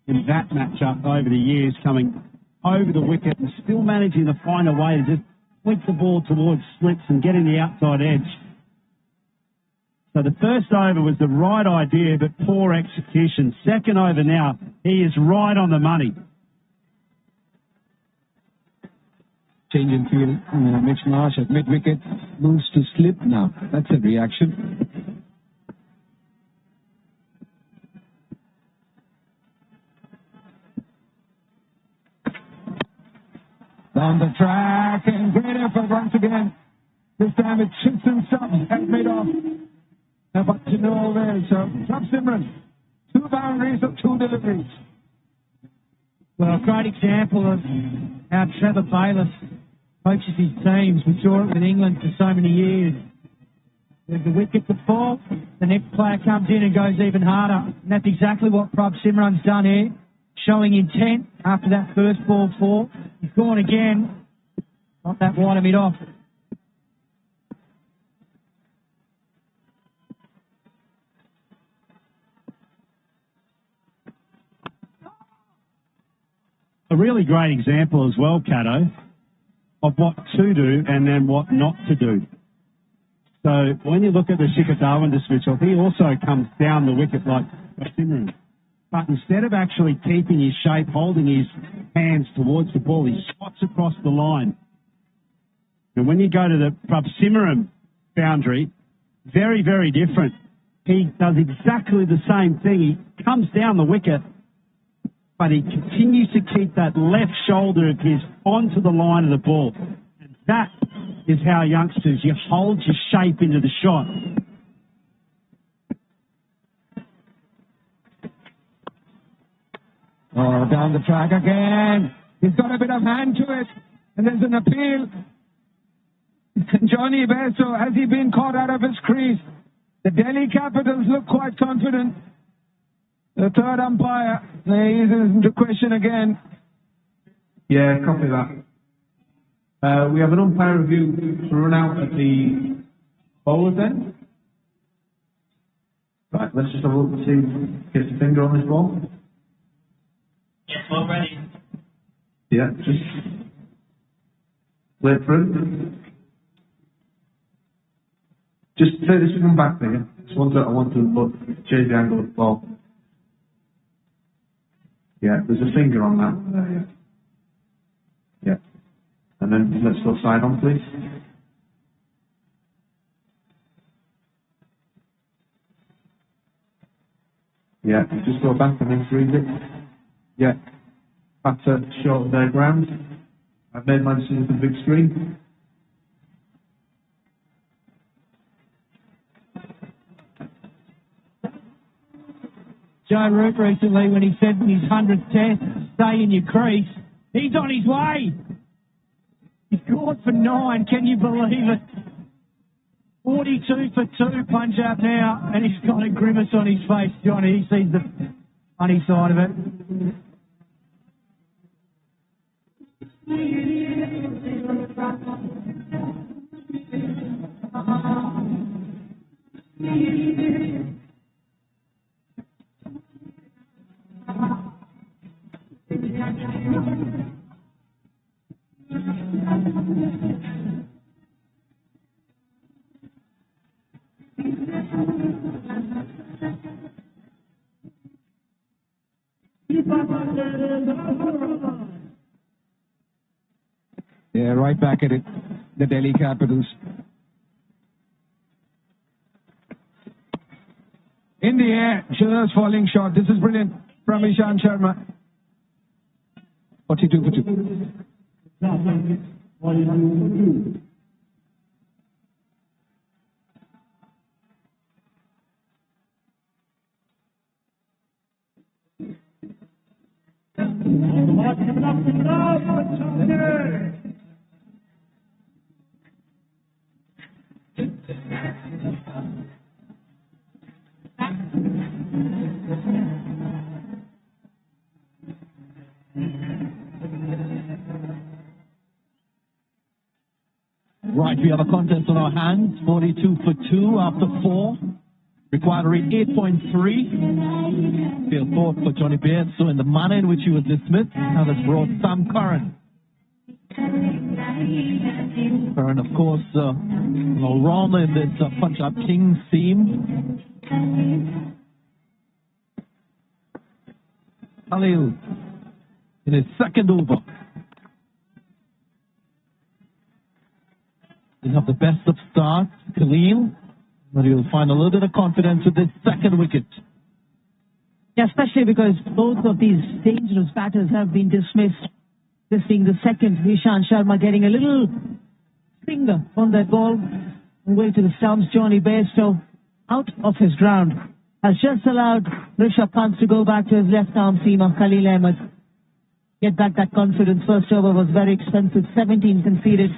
in that matchup over the years, coming over the wicket and still managing to find a way to just point the ball towards slips and get in the outside edge. So the first over was the right idea, but poor execution. Second over now, he is right on the money. Change in field. Mitch Marsh at mid-wicket moves to slip now. That's a reaction. Down the track, and great effort once again. This time it's shifts and stops at mid-off. But to no avail. So, Prabh Simran, 2 boundaries of 2 deliveries. Well, a great example of how Trevor Bayliss coaches his teams. We saw it with England for so many years. There's the wicket to fall, the next player comes in and goes even harder. And that's exactly what Prabh Simran's done here, showing intent after that first ball fall. He's gone again. Got that wider mid-off. a really great example as well, Cato, of what to do and then what not to do. So when you look at the Shikhar Dhawan dismissal, he also comes down the wicket like Simran. But instead of actually keeping his shape, holding his hands towards the ball, he swats across the line. And when you go to the Simran boundary, very, very different. He does exactly the same thing. He comes down the wicket, but he continues to keep that left shoulder of his onto the line of the ball. And that is how youngsters, you hold your shape into the shot. Oh, down the track again. He's got a bit of hand to it. And there's an appeal. Johnny Bairstow, has he been caught out of his crease? The Delhi Capitals look quite confident. The third umpire is into question again. Yeah, copy that. We have an umpire review to run out at the bowler's end. Right, let's just have a look and see, gets a finger on this ball. Yes, we're ready. Yeah, just play it through. Just play this one back there. This one's that I want to put, change the angle of the ball. Yeah, there's a finger on that. Yeah. And then let's go side on, please. Yeah, just go back and then freeze it. Yeah. Batter short their ground. I've made my decision for the big screen. Joe Root recently, when he said in his 100th test, stay in your crease, he's on his way. He's caught for 9, can you believe it? 42 for 2, Punjab now, and he's got a grimace on his face, Johnny. He sees the funny side of it. Yeah, right back at it. The Delhi Capitals. In the air, Shiller's falling short. This is brilliant from Ishant Sharma. 42 for 2. Right, we have a contest on our hands, 42 for 2 after 4. Required a rate 8.3. Failed thought for Johnny Bairstow in the manner in which he was dismissed. Now that's brought Sam Curran. Curran, of course, all-rounder in this Punjab Kings team. Khalil in his second over. They have the best of starts, Khalil, but he'll find a little bit of confidence with this second wicket. Yeah, especially because both of these dangerous batters have been dismissed. This being the second, Ishant Sharma getting a little finger on that ball. Way to the stumps, Johnny Bairstow out of his ground. Has just allowed Rishabh Pant to go back to his left arm seamer, Khalil Ahmed. Get back that confidence. First over was very expensive, 17 conceded.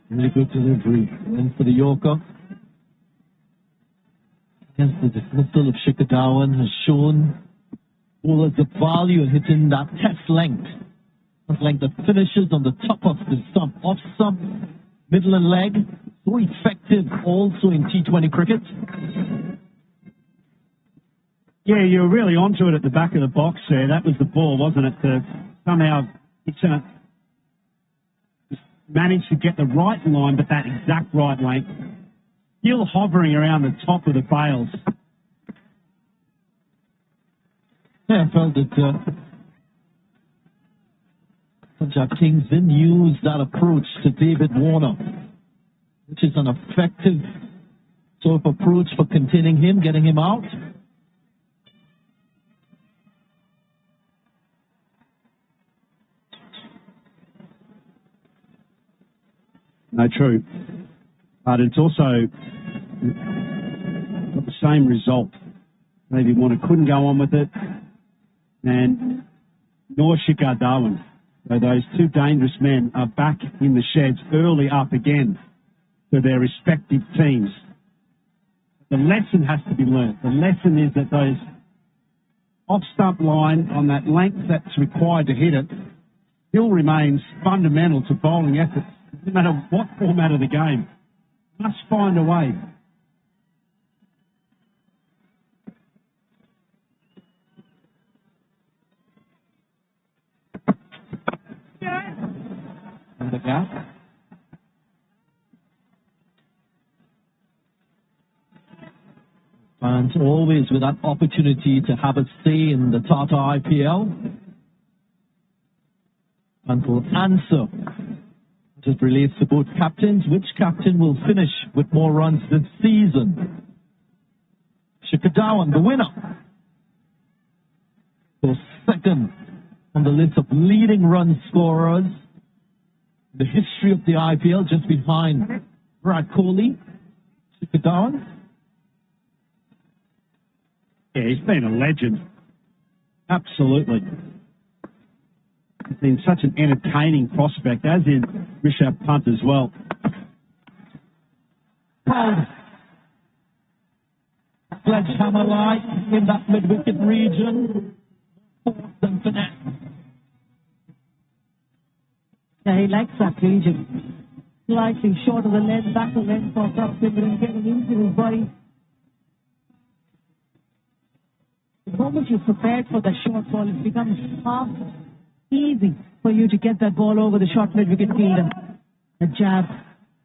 Really good delivery. In for the Yorker. Against the dismissal of Shikhar Dhawan has shown bowlers the value in hitting that test length. That length that finishes on the top of the stump, off stump, middle and leg. So effective also in T20 cricket. Yeah, you were really onto it at the back of the box there. That was the ball, wasn't it? Somehow it's managed to get the right line, but that exact right length. Still hovering around the top of the bails. Yeah, I felt that Punjab Kings didn't use that approach to David Warner, which is an effective sort of approach for containing him, getting him out. No, true. But it's also got the same result. Maybe Warner couldn't go on with it, and nor Shikhar Dhawan. So those two dangerous men are back in the sheds early up again for their respective teams. The lesson has to be learned. The lesson is that those off-stump line on that length that's required to hit it still remains fundamental to bowling efforts. No matter what format of the game, must find a way. And the gap. And always with that opportunity to have a say in the Tata IPL. And will answer. It relates to both captains. Which captain will finish with more runs this season? Shikhar Dhawan, the winner. So second on the list of leading run scorers in the history of the IPL, just behind Virat Kohli. Shikhar Dhawan. Yeah, he's been a legend. Absolutely. He's been such an entertaining prospect, as is Rishabh Pant as well. Sledgehammer light in that mid-wicket region. Fourth and finesse. Yeah, he likes that region. Slightly short of the leg, back of the leg for Captain, and getting into his body. The moment you're prepared for the short ball, it becomes half easy for you to get that ball over the short mid-wicket fielder. The jab,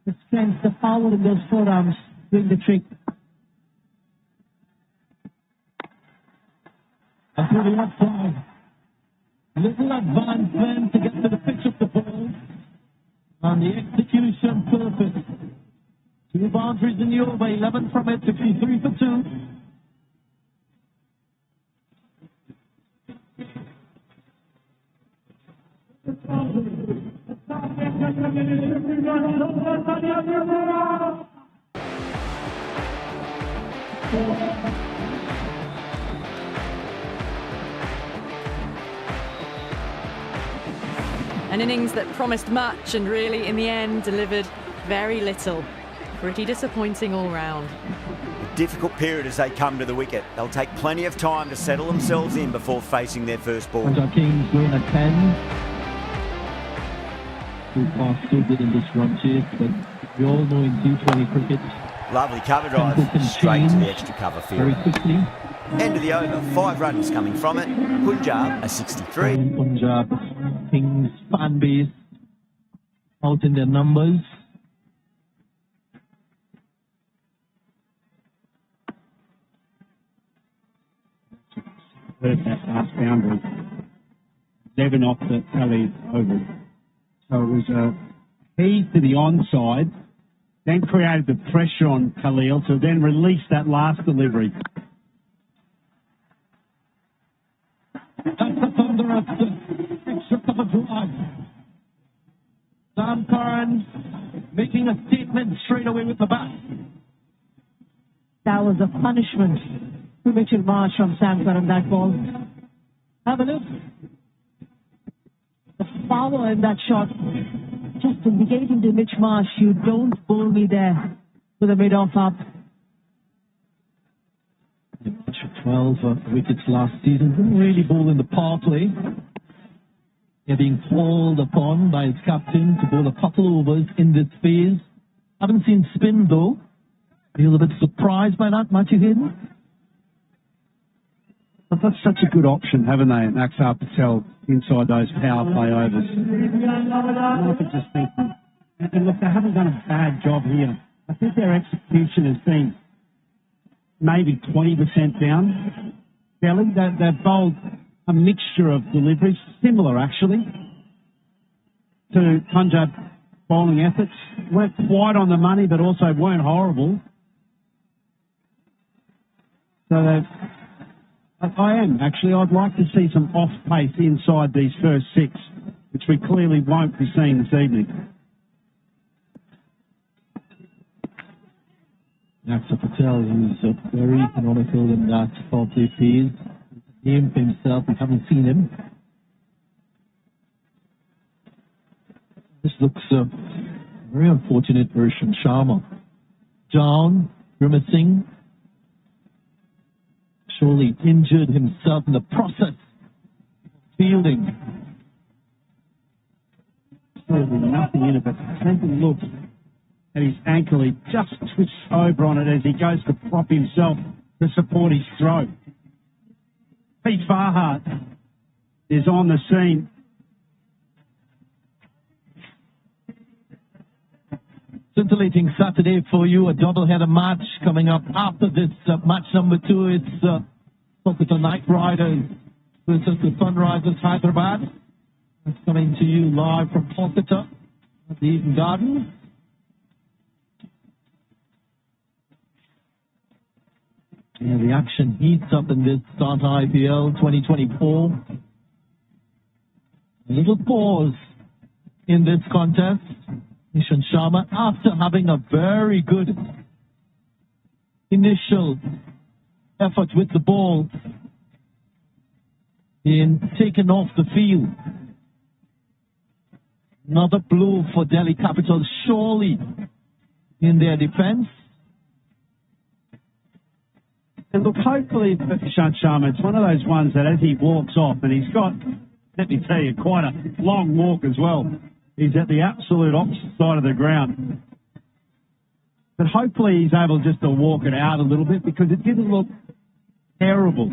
the strength, the power in those forearms doing the trick. And to the outside. Little advancement to get to the pitch of the ball. And the execution perfect. 2 boundaries in the over, 11 from it, 53 for 2. An innings that promised much and really, in the end, delivered very little. Pretty disappointing all round. A difficult period as they come to the wicket. They'll take plenty of time to settle themselves in before facing their first ball. Punjab Kings going at 10. So far, so good in this run chase, but we all know in T20 cricket, lovely cover drive straight to the extra cover field. Very quickly. End of the over, 5 runs coming from it. Punjab a 63. Punjab Kings fan base out in their numbers. That last boundary. 7 off the tally over. So it was a heave to the onside, then created the pressure on Khalil to then release that last delivery. That's the thunder of the extra cover drive. Sam Curran making a statement straight away with the bat. That was a punishment to Mitchell Marsh from Sam Curran, that ball. Have a look. The power in that shot, just indicating to Mitch Marsh, you don't bowl me there with a mid-off up. 12 wickets last season. Didn't really bowl in the power play. They're being called upon by his captain to bowl a couple overs in this phase. Haven't seen spin though. Be a little bit surprised by that, Matthew Hayden. But that's such a good option, haven't they? And Axar Patel inside those power play overs. I could just think, and look, they haven't done a bad job here. I think their execution has been maybe 20% down. Delhi, they've bowled a mixture of deliveries, similar actually to Punjab bowling efforts. Weren't quite on the money, but also weren't horrible. So I'd like to see some off pace inside these first six, which we clearly won't be seeing this evening. Axar Patel, who's very economical in that power play phase. Name for himself, we haven't seen him. This looks very unfortunate for Ishant Sharma. Down, grimacing. Surely injured himself in the process of fielding. Absolutely nothing in it, but take a look at his ankle. He just twists over on it as he goes to prop himself to support his throw. Pete Farhat is on the scene. Scintillating Saturday for you, a doubleheader match coming up after this match number 2. It's Kolkata Knight Riders versus the Sunrisers Hyderabad. It's coming to you live from Kolkata at the Eden Gardens. Yeah, the action heats up in this Tata IPL 2024. A little pause in this contest. Ishant Sharma, after having a very good initial effort with the ball, being taken off the field. Another blow for Delhi Capitals, surely in their defense. And look, hopefully for Ishant Sharma, it's one of those ones that as he walks off, and he's got, let me tell you, quite a long walk as well. He's at the absolute opposite side of the ground. But hopefully he's able just to walk it out a little bit, because it didn't look terrible.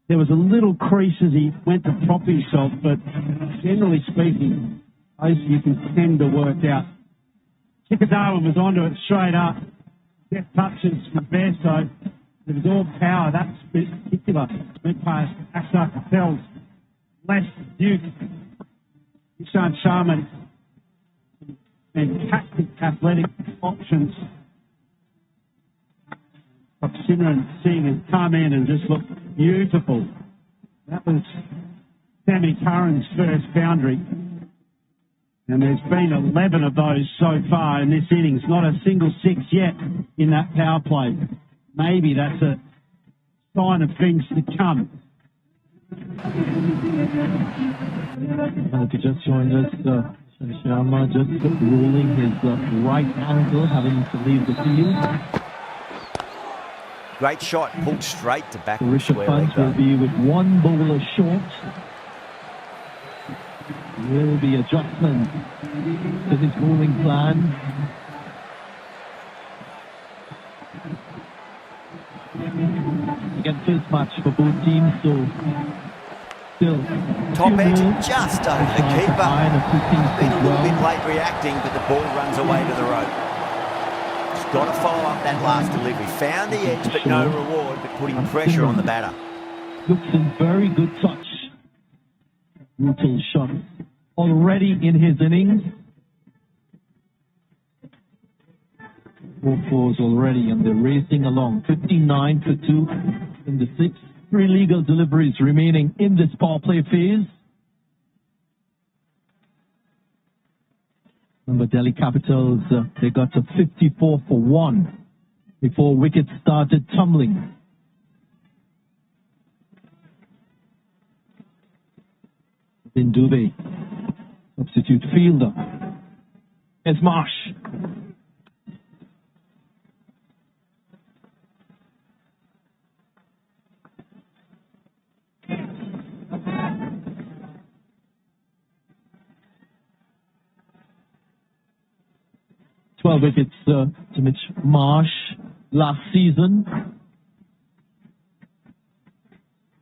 There was a little crease as he went to prop himself, but generally speaking, those you can tend to work out. Chikadawa was onto it straight up. Deft touches from Verso. It was all power. That particular went past Axar Patel's left Duke. Ishant Sharma, fantastic athletic options. Simran Singh has come in and just looked beautiful. That was Sammy Curran's first boundary. And there's been 11 of those so far in this innings. Not a single six yet in that power play. Maybe that's a sign of things to come. If you just joined us, Ishant Sharma just rolling his right ankle, having to leave the field. Great shot, pulled straight to back. Rishabh Pant will be with one bowler short. Will be adjustment to his bowling plan. Again, first match for both teams, so still top edge just over the keeper. Been a little bit late reacting, but the ball runs away to the rope. Just got to follow up that last delivery. Found the edge, but no reward, but putting pressure on the batter. Looks in very good touch. Brutal shot already in his innings. 4 fours already, and they're racing along. 59 for 2 in the 6th. 3 legal deliveries remaining in this power play phase. Remember, Delhi Capitals, they got to 54 for 1 before wickets started tumbling. In Dubey, substitute fielder. It's Marsh. Wickets to Mitch Marsh last season.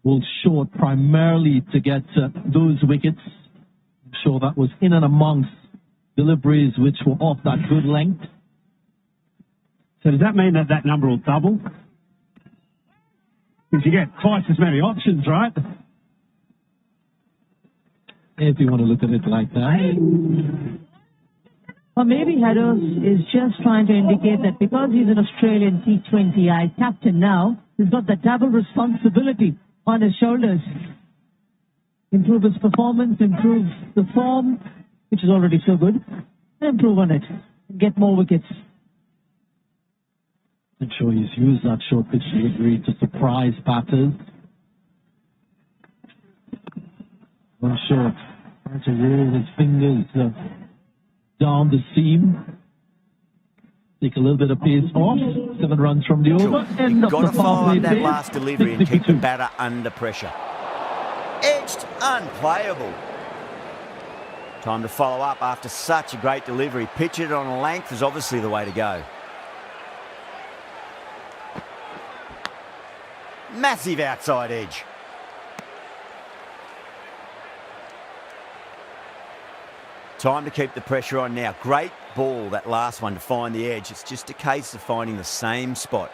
bowled short primarily to get those wickets. I'm sure that was in and amongst deliveries which were off that good length. So does that mean that that number will double? Because you get twice as many options, right? If you want to look at it like that. Or maybe Hados is just trying to indicate that because he's an Australian T20I captain now, he's got the double responsibility on his shoulders. Improve his performance, improve the form, which is already so good, and improve on it. Get more wickets. I'm sure he's used that short pitch delivery to surprise batters. One short, trying to roll his fingers down the seam. Take a little bit of pace off. 7 runs from the over. You've got to follow up that last delivery and keep the batter under pressure. Edged, unplayable. Time to follow up after such a great delivery. Pitch it on length is obviously the way to go. Massive outside edge. Time to keep the pressure on now. Great ball, that last one, to find the edge. It's just a case of finding the same spot.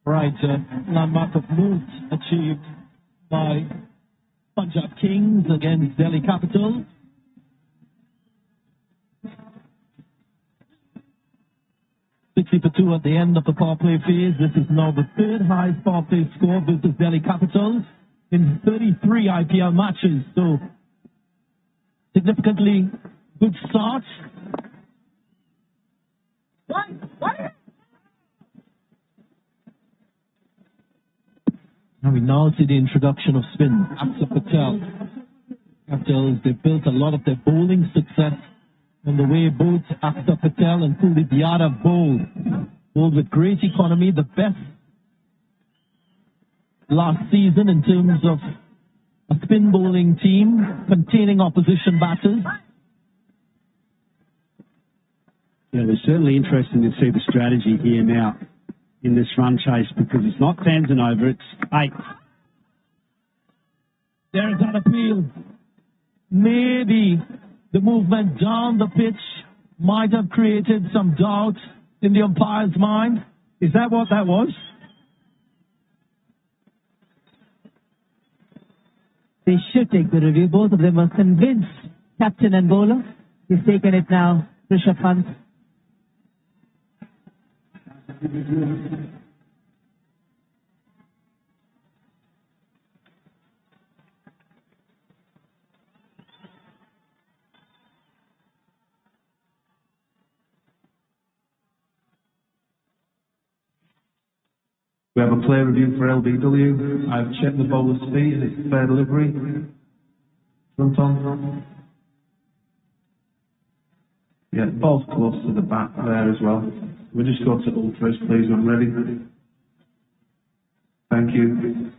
Right, landmark of note achieved by Punjab Kings against Delhi Capitals. For 2 at the end of the power play phase. This is now the 3rd highest power play score versus Delhi Capitals in 33 IPL matches. So, significantly good start. And we now see the introduction of spin. Aksa Patel. Capitals, they built a lot of their bowling success on the way both Aksa Patel and Kuldeep Yadav bowled with great economy, the best last season in terms of a spin bowling team containing opposition batters. Yeah, it's certainly interesting to see the strategy here now in this run chase, because it's not 10s and over, it's 8. There is an appeal. Maybe the movement down the pitch might have created some doubt in the umpire's mind. Is that what that was? They should take the review. Both of them are convinced, captain and bowler. He's taken it now, Rishabh Pant. We have a play review for LBW. I've checked the bowler's speed and it's fair delivery. Front on. Yeah, the ball's close to the bat there as well. We'll just go to ultras, please, when ready. Thank you.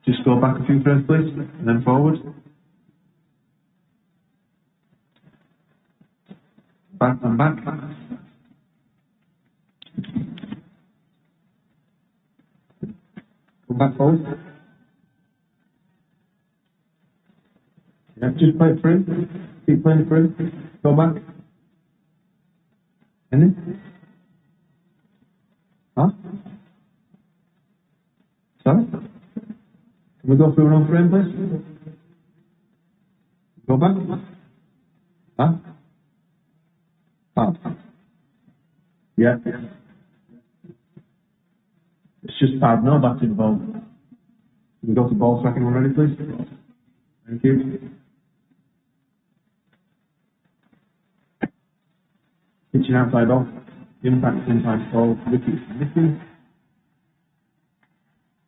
Just go back a few frames, please, and then forward. Back and back. Come back forward. Yeah, just play it through. Keep playing it through. Go back. And then? Huh? Sorry? Can we go through another frame, please? Go back. Huh? Yeah. It's just pad, no batting ball. Can we go to ball tracking already, please? Thank you. Pitching outside off. Impact inside ball. Wickets missing.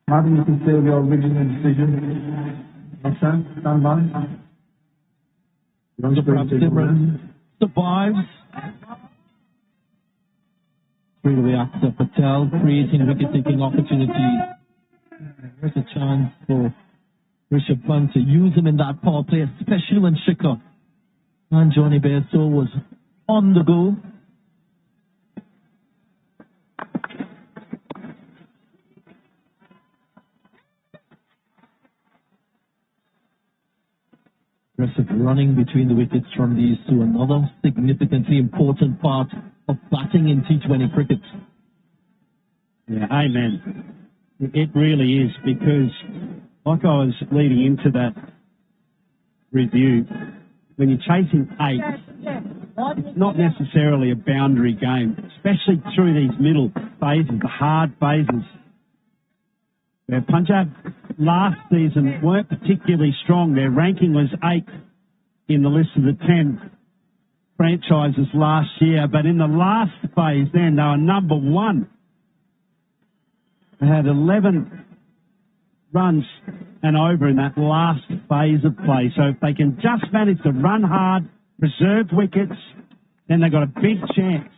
Martin, you can save your original decision. Next time, stand by. Survives. Through the Aksa Patel, creating wicket-taking opportunities. There's a chance for Rishabh Pant to use him in that power play, especially when Shikhar and Johnny Bairstow was on the go. Aggressive running between the wickets from these two, another significantly important part of batting in T20 cricket. Yeah, amen. It really is, because like I was leading into that review, when you're chasing 8, it's not necessarily a boundary game, especially through these middle phases, the hard phases. Where Punjab last season weren't particularly strong. Their ranking was 8th in the list of the 10 franchises last year, but in the last phase then they were number 1. They had 11 runs and over in that last phase of play. So if they can just manage to run hard, preserve wickets, then they've got a big chance.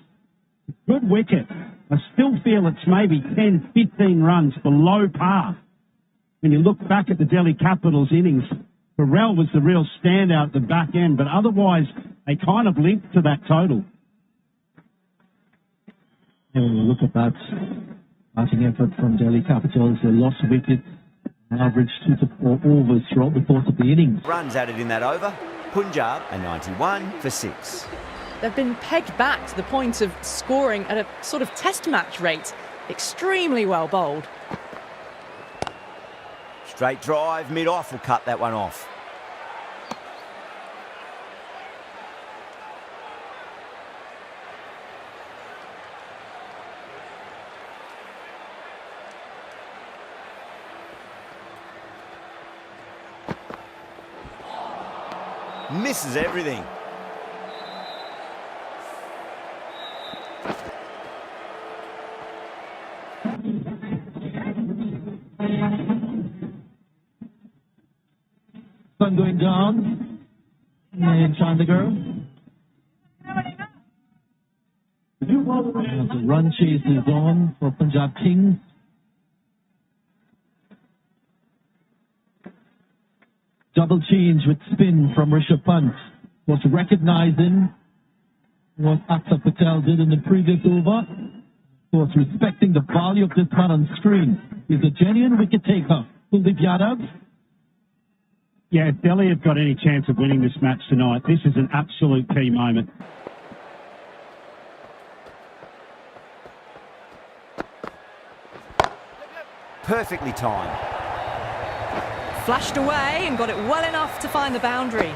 Good wicket. I still feel it's maybe 10, 15 runs below par. When you look back at the Delhi Capitals innings, Burrell was the real standout at the back end, but otherwise they kind of linked to that total. And when you look at that batting effort from Delhi Capitals, they lost wickets, average 2 to 4 overs throughout the course of the innings. Runs added in that over. Punjab a 91 for 6. They've been pegged back to the point of scoring at a sort of test match rate. Extremely well bowled. Straight drive, mid-off will cut that one off. Misses everything. Sun going down in Chandigarh. The run chase is on for Punjab Kings. Double change with spin from Rishabh Pant. Was recognizing what Akshar Patel did in the previous over. Was respecting the value of this man on screen. He's a genuine wicket taker. Kuldeep Yadav. Yeah, if Delhi have got any chance of winning this match tonight, this is an absolute key moment. Perfectly timed. Flashed away and got it well enough to find the boundary.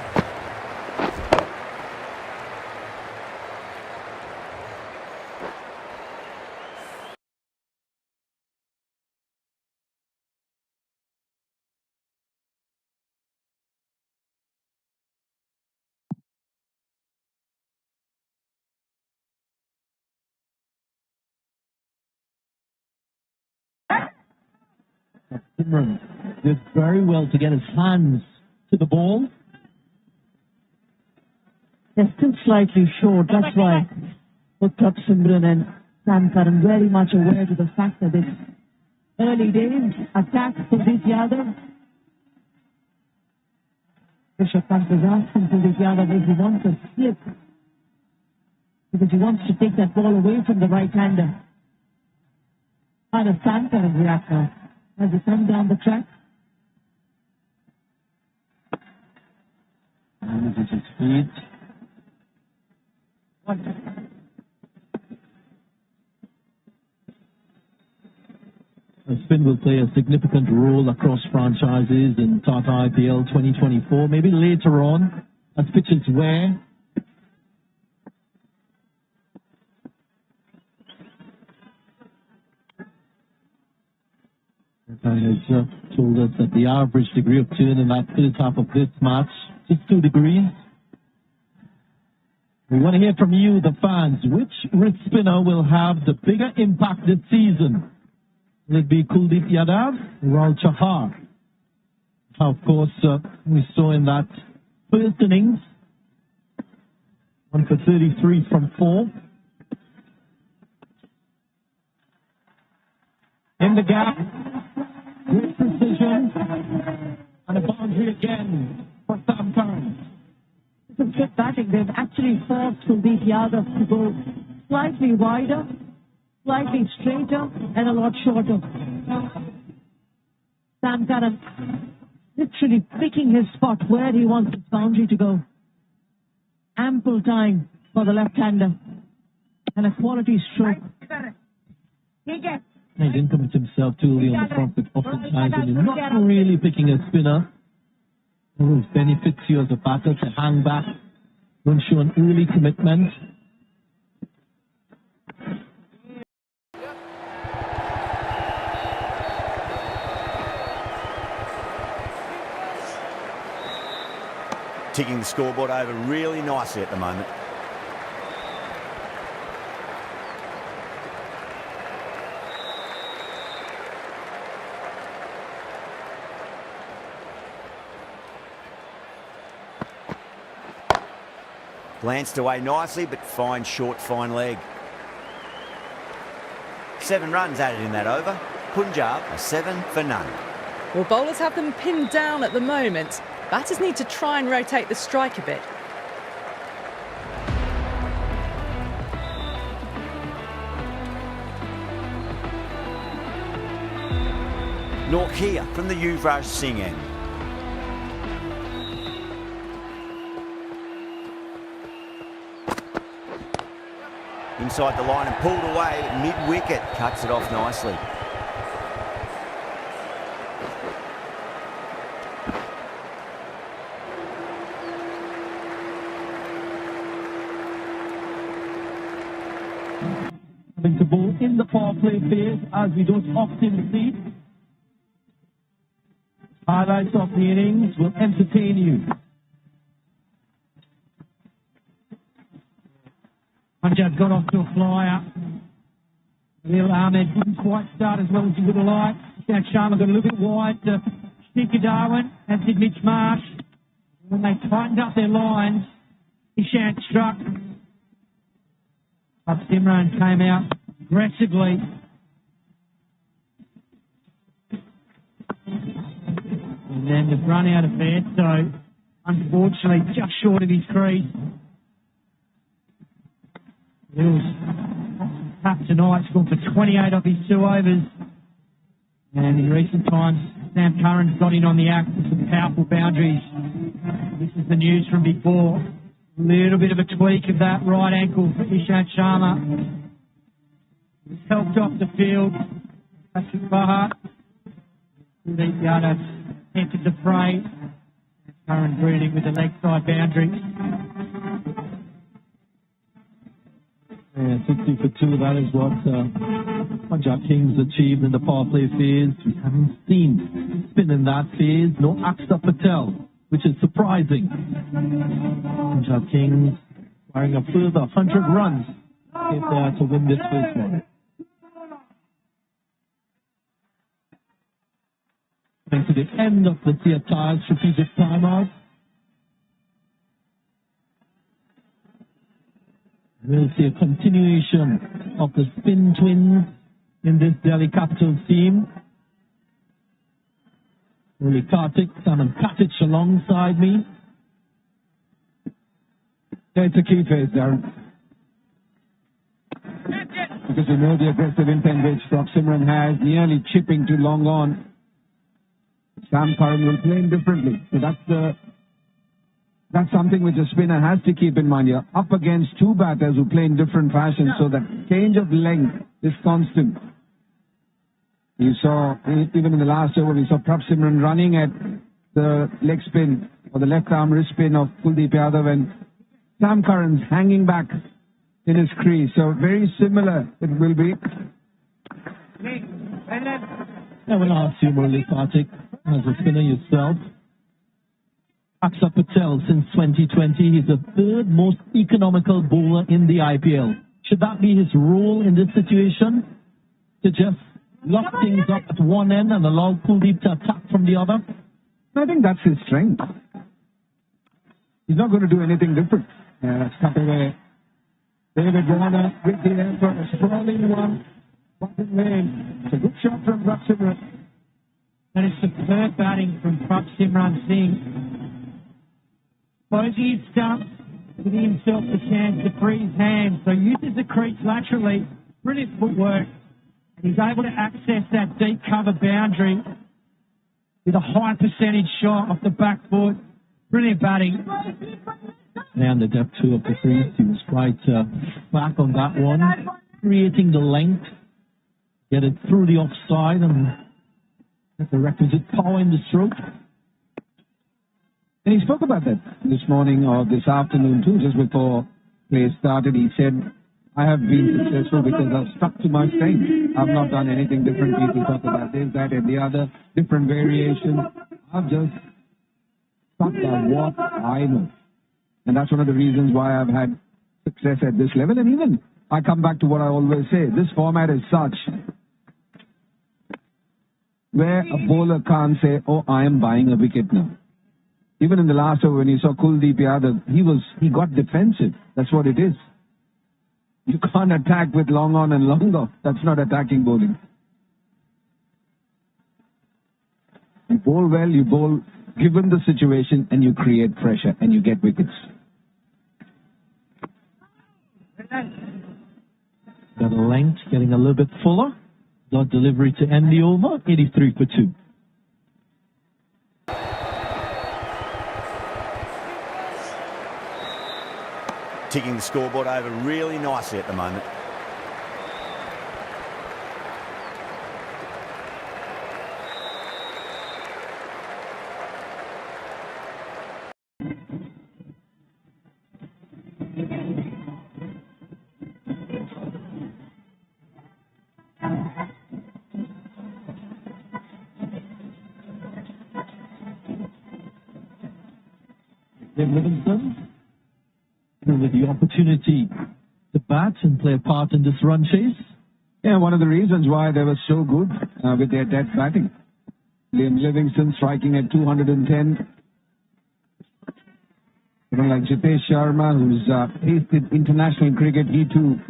Simran did very well to get his hands to the ball. They're still slightly short. That's why both Simran and Sam Curran very much aware to the fact that this early days attack Kuldeep Yadav. Rishabh Pant was asking Kuldeep Yadav if he wants a slip, because he wants to take that ball away from the right-hander. How does Sam Curran react now? As he comes down the track. And it is speed. The spin will play a significant role across franchises in Tata IPL 2024. Maybe later on, as pitches wear. Has told us that the average degree of chill in that first half of this match is 2 degrees. We want to hear from you, the fans. Which wrist spinner will have the bigger impact this season? Will it be Kuldeep Yadav or Rahul Chahar? Of course, we saw in that first innings, 1 for 33 from 4. In the gap, with precision, And a boundary again for Sam Curran. Some good batting. They've actually forced Kuldeep Yadav to go slightly wider, slightly straighter, and a lot shorter. Sam Curran literally picking his spot where he wants his boundary to go. Ample time for the left-hander. And a quality stroke. He didn't commit himself too early on the front, but oftentimes when you're not really picking a spinner, it always benefits you as a batter to hang back, don't show an early commitment. Ticking the scoreboard over really nicely at the moment. Glanced away nicely, but fine short, fine leg. 7 runs added in that over. Punjab are 7 for none. Well, bowlers have them pinned down at the moment. Batters need to try and rotate the strike a bit. Norkia from the Yuvraj Singh end. Inside the line and pulled away, but mid-wicket cuts it off nicely. Having to bowl in the power play phase, as we don't often see. Highlights of the innings will entertain you. Punjab got off to a flyer. Lil Ahmed didn't quite start as well as he would have liked. Ishant Sharma got a little bit wide to Stinker Darwin, as did Mitch Marsh. When they tightened up their lines, Ishant struck. But Simran came out aggressively. And then they've run out of bed, so unfortunately just short of his crease. Hills tough tonight, scored for 28 off his 2 overs. And in recent times, Sam Curran's got in on the act with some powerful boundaries. This is the news from before. A little bit of a tweak of that right ankle for Ishant Sharma. He's helped off the field. Patrick Bahat. Kuldeep Yadav entered the fray. Curran greeting with the leg side boundary. Yeah, 60 for 2, that is what Punjab Kings achieved in the power play phase. We haven't seen spin in that phase. No Akshar Patel, which is surprising. Punjab Kings firing a further 100 runs if they are to win this first one. Coming to the end of the Tia's strategic timeout. We'll see a continuation of the spin twins in this Delhi Capitals team. Uli Karthik, Simon Katic alongside me. Yeah, it's a key phase, Darren. Because you know the aggressive intent which Prop Simran has, nearly chipping too long on. Sam Curran will play him differently. So that's something which a spinner has to keep in mind. You're up against 2 batters who play in different fashions, so that change of length is constant. You saw, even in the last over, we saw Prop Simran running at the leg spin or the left arm wrist spin of Kuldeep Yadav, and Sam Curran's hanging back in his crease. So very similar it will be. I will ask you, Uli Karthik, as a spinner yourself. Akshar Patel since 2020, he's the 3rd most economical bowler in the IPL. Should that be his role in this situation? To just lock things up at one end and allow Kuldeep to attack from the other? I think that's his strength. He's not going to do anything different. That's cut away. David Warner with the effort, a sprawling one. Bottom lane. It's a good shot from Prop Simran. That is superb batting from Simran Singh. Posing his stumps, giving himself the chance to free his hands. So uses the crease laterally. Brilliant footwork. And he's able to access that deep cover boundary with a high percentage shot off the back foot. Brilliant batting. And the depth two of the crease, he was quite back on that one, creating the length, get it through the offside, and get the requisite power in the stroke. And he spoke about that this morning or this afternoon too, just before play started. He said, I have been successful because I've stuck to my strength. I've not done anything different. People talk about this, that, and the other, different variations. I've just stuck by what I know. And that's one of the reasons why I've had success at this level. And even, I come back to what I always say, this format is such where a bowler can't say, oh, I am buying a wicket now. Even in the last over when you saw Kuldeep Yadav, he got defensive. That's what it is. You can't attack with long on and long off. That's not attacking bowling. You bowl well, you bowl given the situation, and you create pressure and you get wickets. Got a length, getting a little bit fuller. Got delivery to end the over, 83 for 2. Ticking the scoreboard over really nicely at the moment. Livingston with the opportunity to bat and play a part in this run chase. Yeah, one of the reasons why they were so good with their death batting. Liam Livingston striking at 210. Someone like Jitesh Sharma, who's tasted international cricket, he too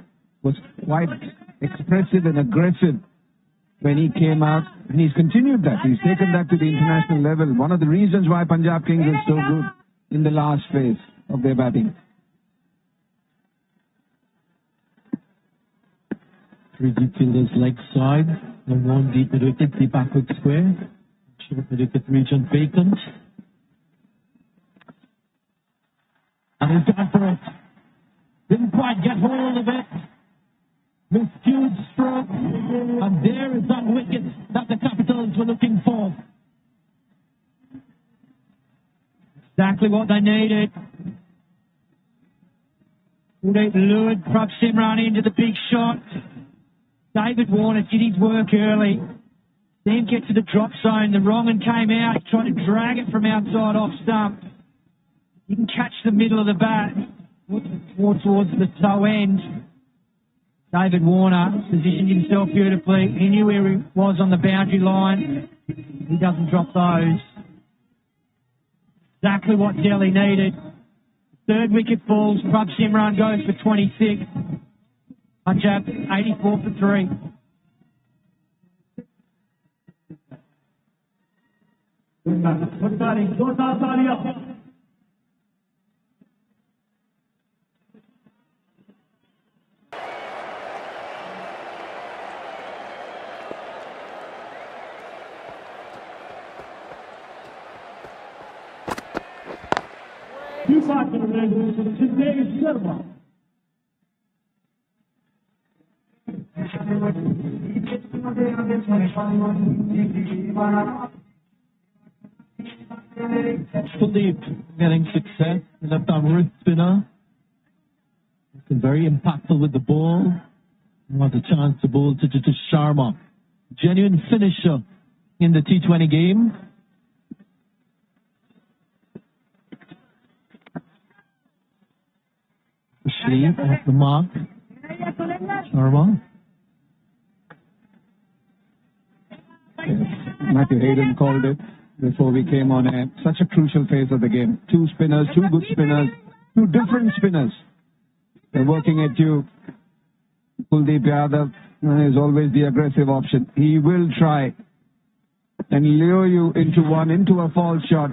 was quite expressive and aggressive when he came out. And he's continued that. He's taken that to the international level. One of the reasons why Punjab Kings is so good in the last phase of their batting. Three deep fielders leg side, and one deep mid wicket, the backward square. Short mid wicket region vacant. And he's gone for it. Didn't quite get hold of it. Missed huge stroke. And there is that wicket that the Capitals were looking for. Exactly what they needed. They lured Simran into the big shot. David Warner did his work early. Then get to the drop zone. The wrong one came out. He tried to drag it from outside off stump. Didn't catch the middle of the bat. More towards the toe end. David Warner positioned himself beautifully. He knew where he was on the boundary line. He doesn't drop those. Exactly what Delhi needed. Third wicket falls. Simran goes for 26. Punjab 84 for 3. Kuldeep getting success. He left arm wrist spinner. It's been very impactful with the ball. He wants a chance to bowl to Sharma. Genuine finisher in the T20 game. Sleeve off the mark. Sharma. Matthew Hayden called it before we came on air. Such a crucial phase of the game. Two spinners, two good spinners, two different spinners. They're working at you. Kuldeep Yadav is always the aggressive option. He will try and lure you into a false shot.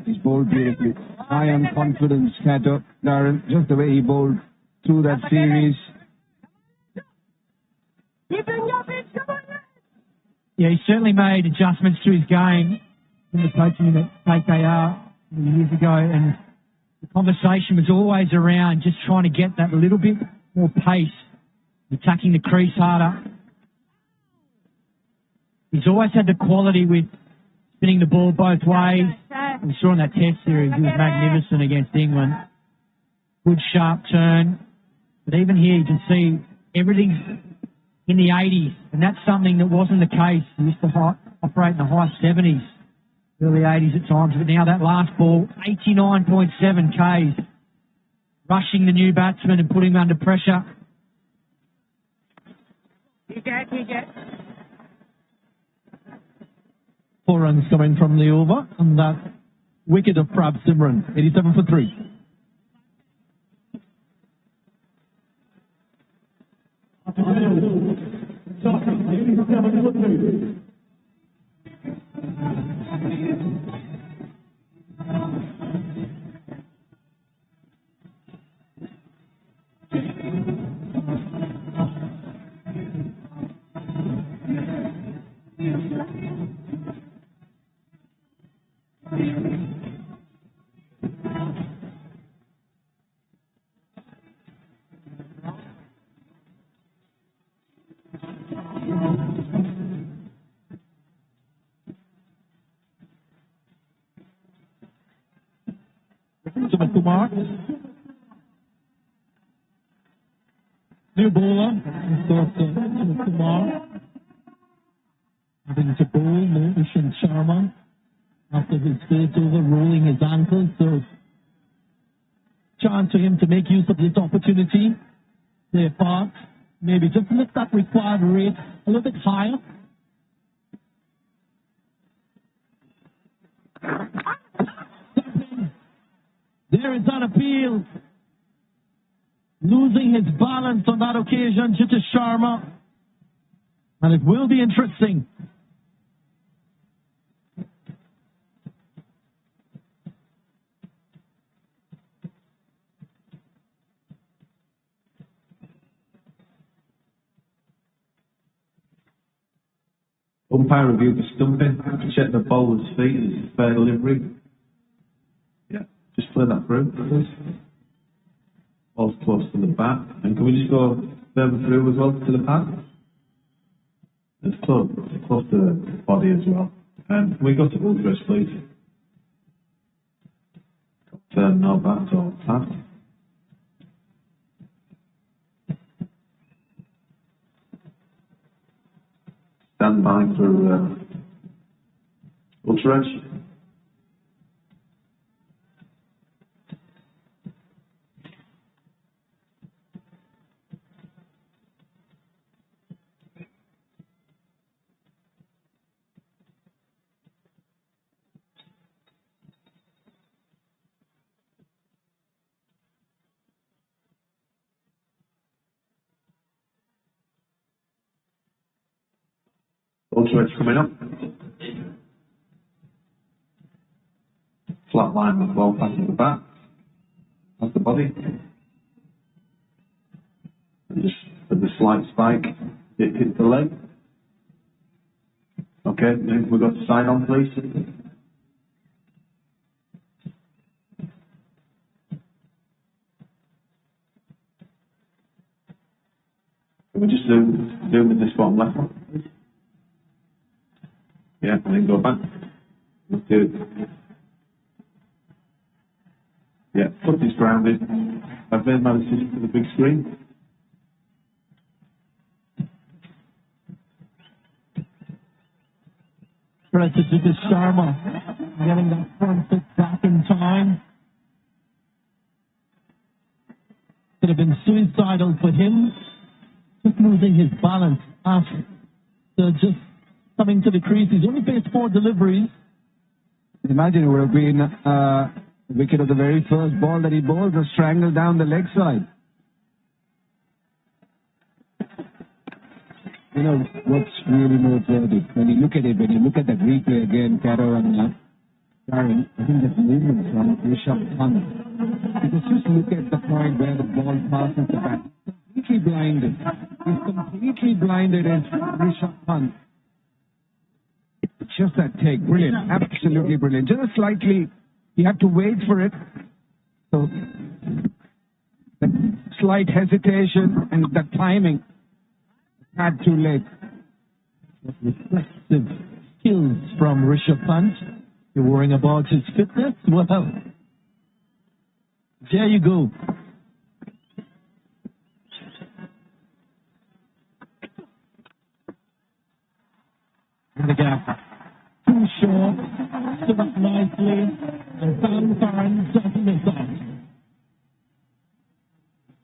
He's bowled beautifully. High on confidence, Cato, Darren, just the way he bowled through that series. Yeah, he certainly made adjustments to his game in the coaching at KKR years ago, and the conversation was always around just trying to get that little bit more pace, attacking the crease harder. He's always had the quality with spinning the ball both ways. We saw in that test series, he was magnificent against England. Good sharp turn. But even here, you can see everything's in the 80s, and that's something that wasn't the case. He used to operate in the high 70s, early 80s at times, but now that last ball, 89.7 Ks, rushing the new batsman and putting him under pressure. 4 runs coming from the over, and that wicket of Prab Simran, 87 for 3. Sumit Kumar. New bowler, of course, Sumit Kumar. I think it's a bowl, no Ishant Sharma, after his face over, rolling his ankle. So, chance for him to make use of this opportunity. Their part, maybe just lift that required rate a little bit higher. There is an appeal. Losing his balance on that occasion, Jitish Sharma. And it will be interesting. Umpire reviewed the stumping to check the bowler's feet and his fair delivery. Yeah, just play that through, please. Ball's close to the bat. And can we just go further through as well to the pad? It's close to the body as well. And can we go to ultras, please? Turn no bat or pad. Stand by for ultra edge. Ultra edge coming up. Flat line with the ball passing the bat. That's the body. And just with the slight spike, it hits the leg. Okay, then we've got the side on, please. Can we just zoom in this bottom left one, please? Yeah, and then go back. Let's do it. Yeah, put this grounded. I've made my decision for the big screen. Pressure to this Sharma, getting that front foot back in time. Could have been suicidal for him, just losing his balance after just coming to the crease. He's only faced 4 deliveries. Imagine it would have been a wicket of the very first ball that he bowled, was strangled down the leg side. You know, what's really noteworthy, when you look at it, when you look at that replay again, Caro and Darren, I think that movement from Rishabh Pant, because just look at the point where the ball passes the bat. Completely blinded. He's completely blinded as Rishabh Pant. It's just that take. Brilliant. Absolutely brilliant. Just slightly, you have to wait for it. So, that slight hesitation and the timing. Not too late. Reflexive skills from Rishabh Pant. You're worrying about his fitness? Well, there you go. And the gap. Too short. Stood up nicely. And Sam Curran doesn't miss out.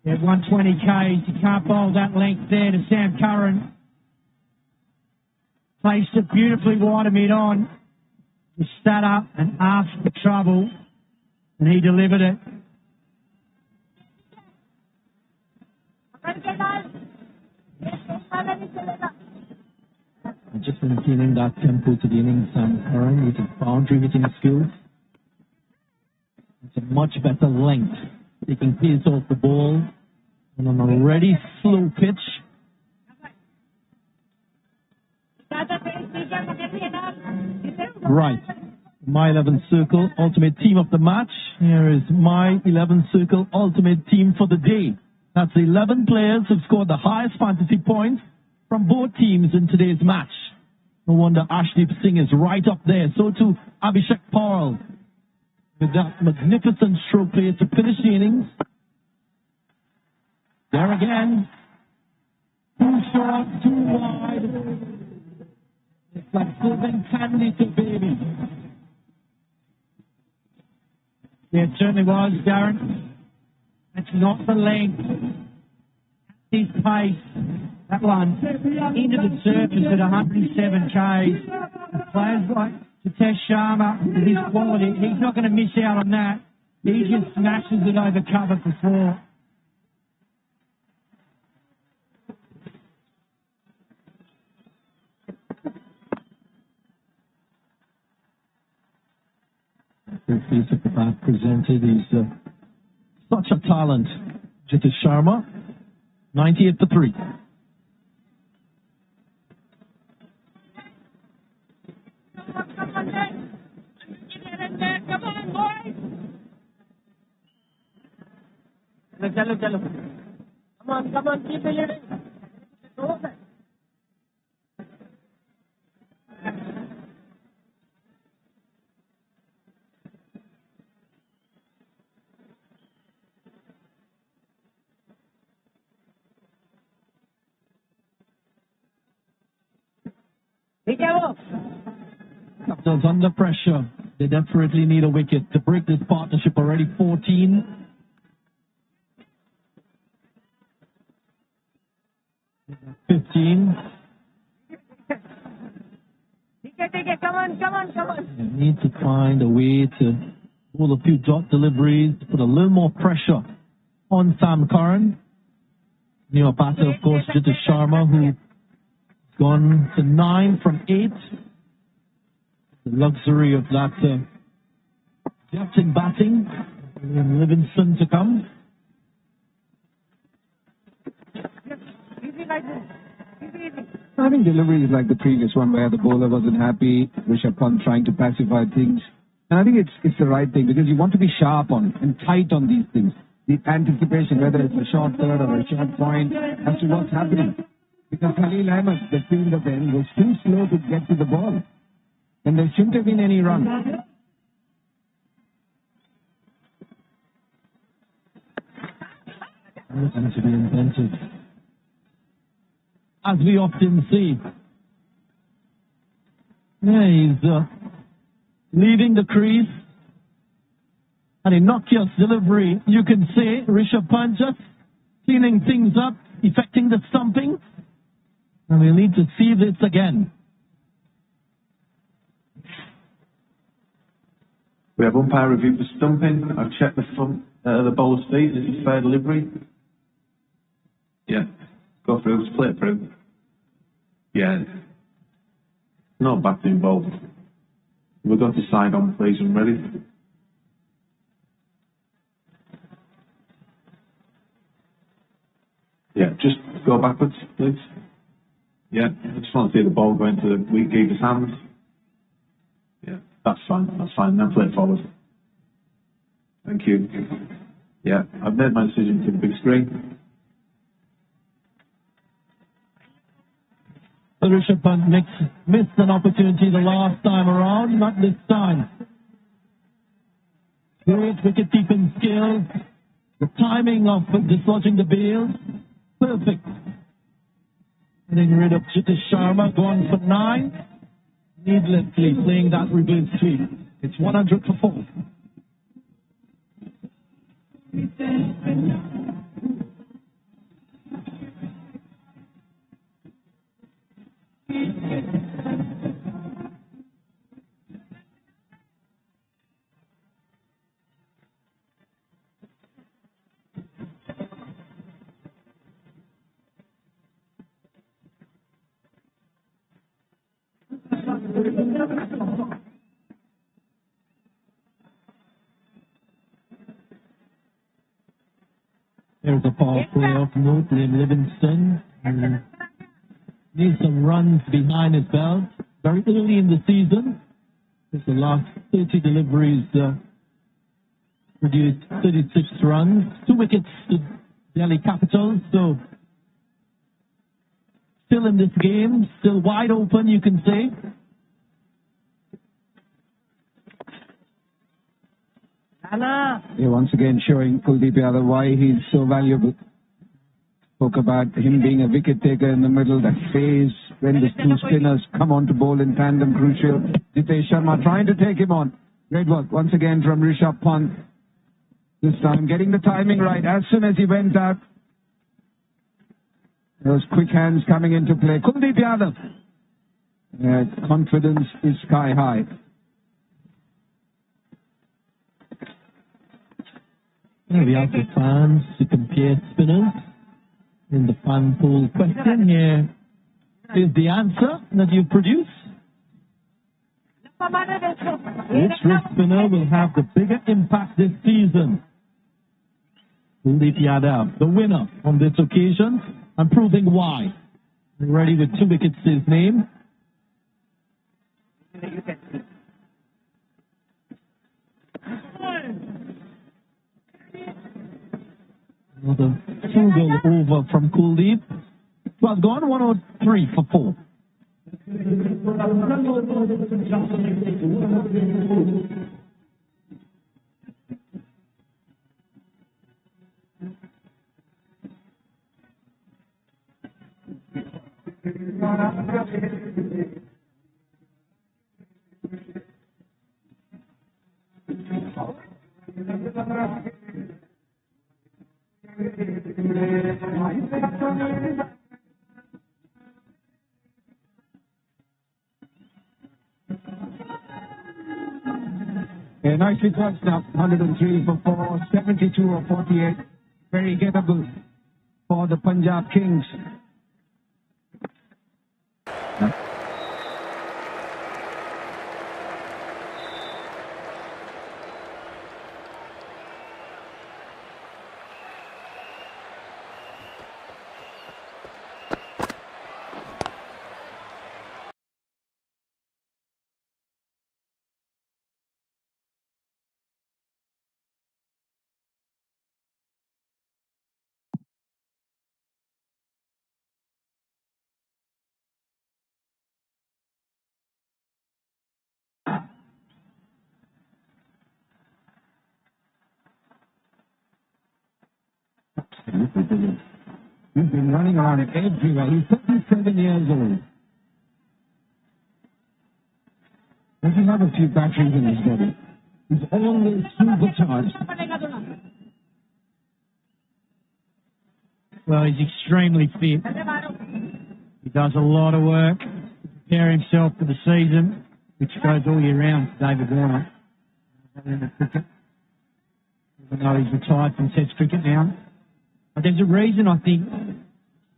At 120 Ks, you can't bowl that length there to Sam Curran. Placed it beautifully wide of mid-on. He sat up and asked for trouble, and he delivered it. Just maintaining that tempo to the innings, Sam Curran with his boundary hitting skills. It's a much better length. Taking pace off the ball and on a already slow pitch. Right. My 11 Circle Ultimate Team of the Match. Here is my 11 Circle Ultimate Team for the day. That's 11 players who've scored the highest fantasy points from both teams in today's match. No wonder Ashdeep Singh is right up there. So too Abhishek Paul, with that magnificent stroke play to finish the innings. There again. Too short, too wide. It's like serving candy to baby. Yeah, it certainly was, Darren. It's not the length. His pace. That one into the surface at 107 Ks. Players like Hitesh Sharma, with his quality, he's not going to miss out on that. He just smashes it over cover for 4. The piece of the bat presented is such a talent. Hitesh Sharma, 98 for 3. Come on, keep believing. Capitals under pressure. They desperately need a wicket to break this partnership. Already 14. They need to find a way to pull a few dot deliveries, to put a little more pressure on Sam Curran. New batter, of course, Hitesh Sharma, who's gone to 9 from 8. The luxury of that depth in batting, and Livingston to come. I think delivery is like the previous one where the bowler wasn't happy, Rishabh Pant trying to pacify things. And I think it's the right thing because you want to be sharp on and tight on these things. The anticipation, whether it's a short third or a short point, as to what's happening. Because Khalil Ahmed, the field at the end, was too slow to get to the ball. And there shouldn't have been any run. Looking to be inventive. As we often see. Yeah, he's leaving the crease. And in Nokia's delivery, you can say Rishabh Pant just cleaning things up, effecting the stumping. And we'll need to see this again. We have umpire review for stumping. I've checked the bowler's feet. Is it fair delivery? Yeah. Go through. Split through. Yeah. No back involved. We've got the side on please and ready. Yeah, just go backwards, please. Yeah, I just want to see the ball go into the weak keeper's hands. Yeah, that's fine, now play it forward. Thank you. Yeah, I've made my decision to the big screen. The Rishabh Pant missed an opportunity the last time around, not this time. Great wicket keeping skills, the timing of dislodging the bails, perfect. Getting rid of Jitish Sharma, going for 9, needlessly playing that reverse sweep. It's 100 for 4. There's a power play of note, Liam Livingston. Needs some runs behind his belt. Very early in the season. Just the last 30 deliveries produced 36 runs. 2 wickets to Delhi Capitals. So still in this game, still wide open, you can say. Yeah, once again showing Kuldeep Yadav why he's so valuable. Spoke about him being a wicket taker in the middle, that phase when the two spinners come on to bowl in tandem, crucial. Jitesh Sharma trying to take him on. Great work once again from Rishabh Pant. This time getting the timing right as soon as he went out. Those quick hands coming into play. Kuldeep Yadav. Confidence is sky high. We have the fans to compare spinners in the fan poll question. Here is the answer that you produce. Which wrist spinner will have the bigger impact this season? Kuldeep Yadav, the winner on this occasion, and proving why. Ready with 2 wickets to his name. Another single over from Kuldeep. Well, gone 103 for 4. Yeah, nicely touched up. 103 for 4, 72 or 48. Very gettable for the Punjab Kings. He's been running around it everywhere. He's 37 years old. Doesn't have a few batteries in his body. He's always supercharged. Well, he's extremely fit. He does a lot of work to prepare himself for the season, which goes all year round for David Warner. In the cricket. Even though he's retired from Test cricket now. But there's a reason, I think,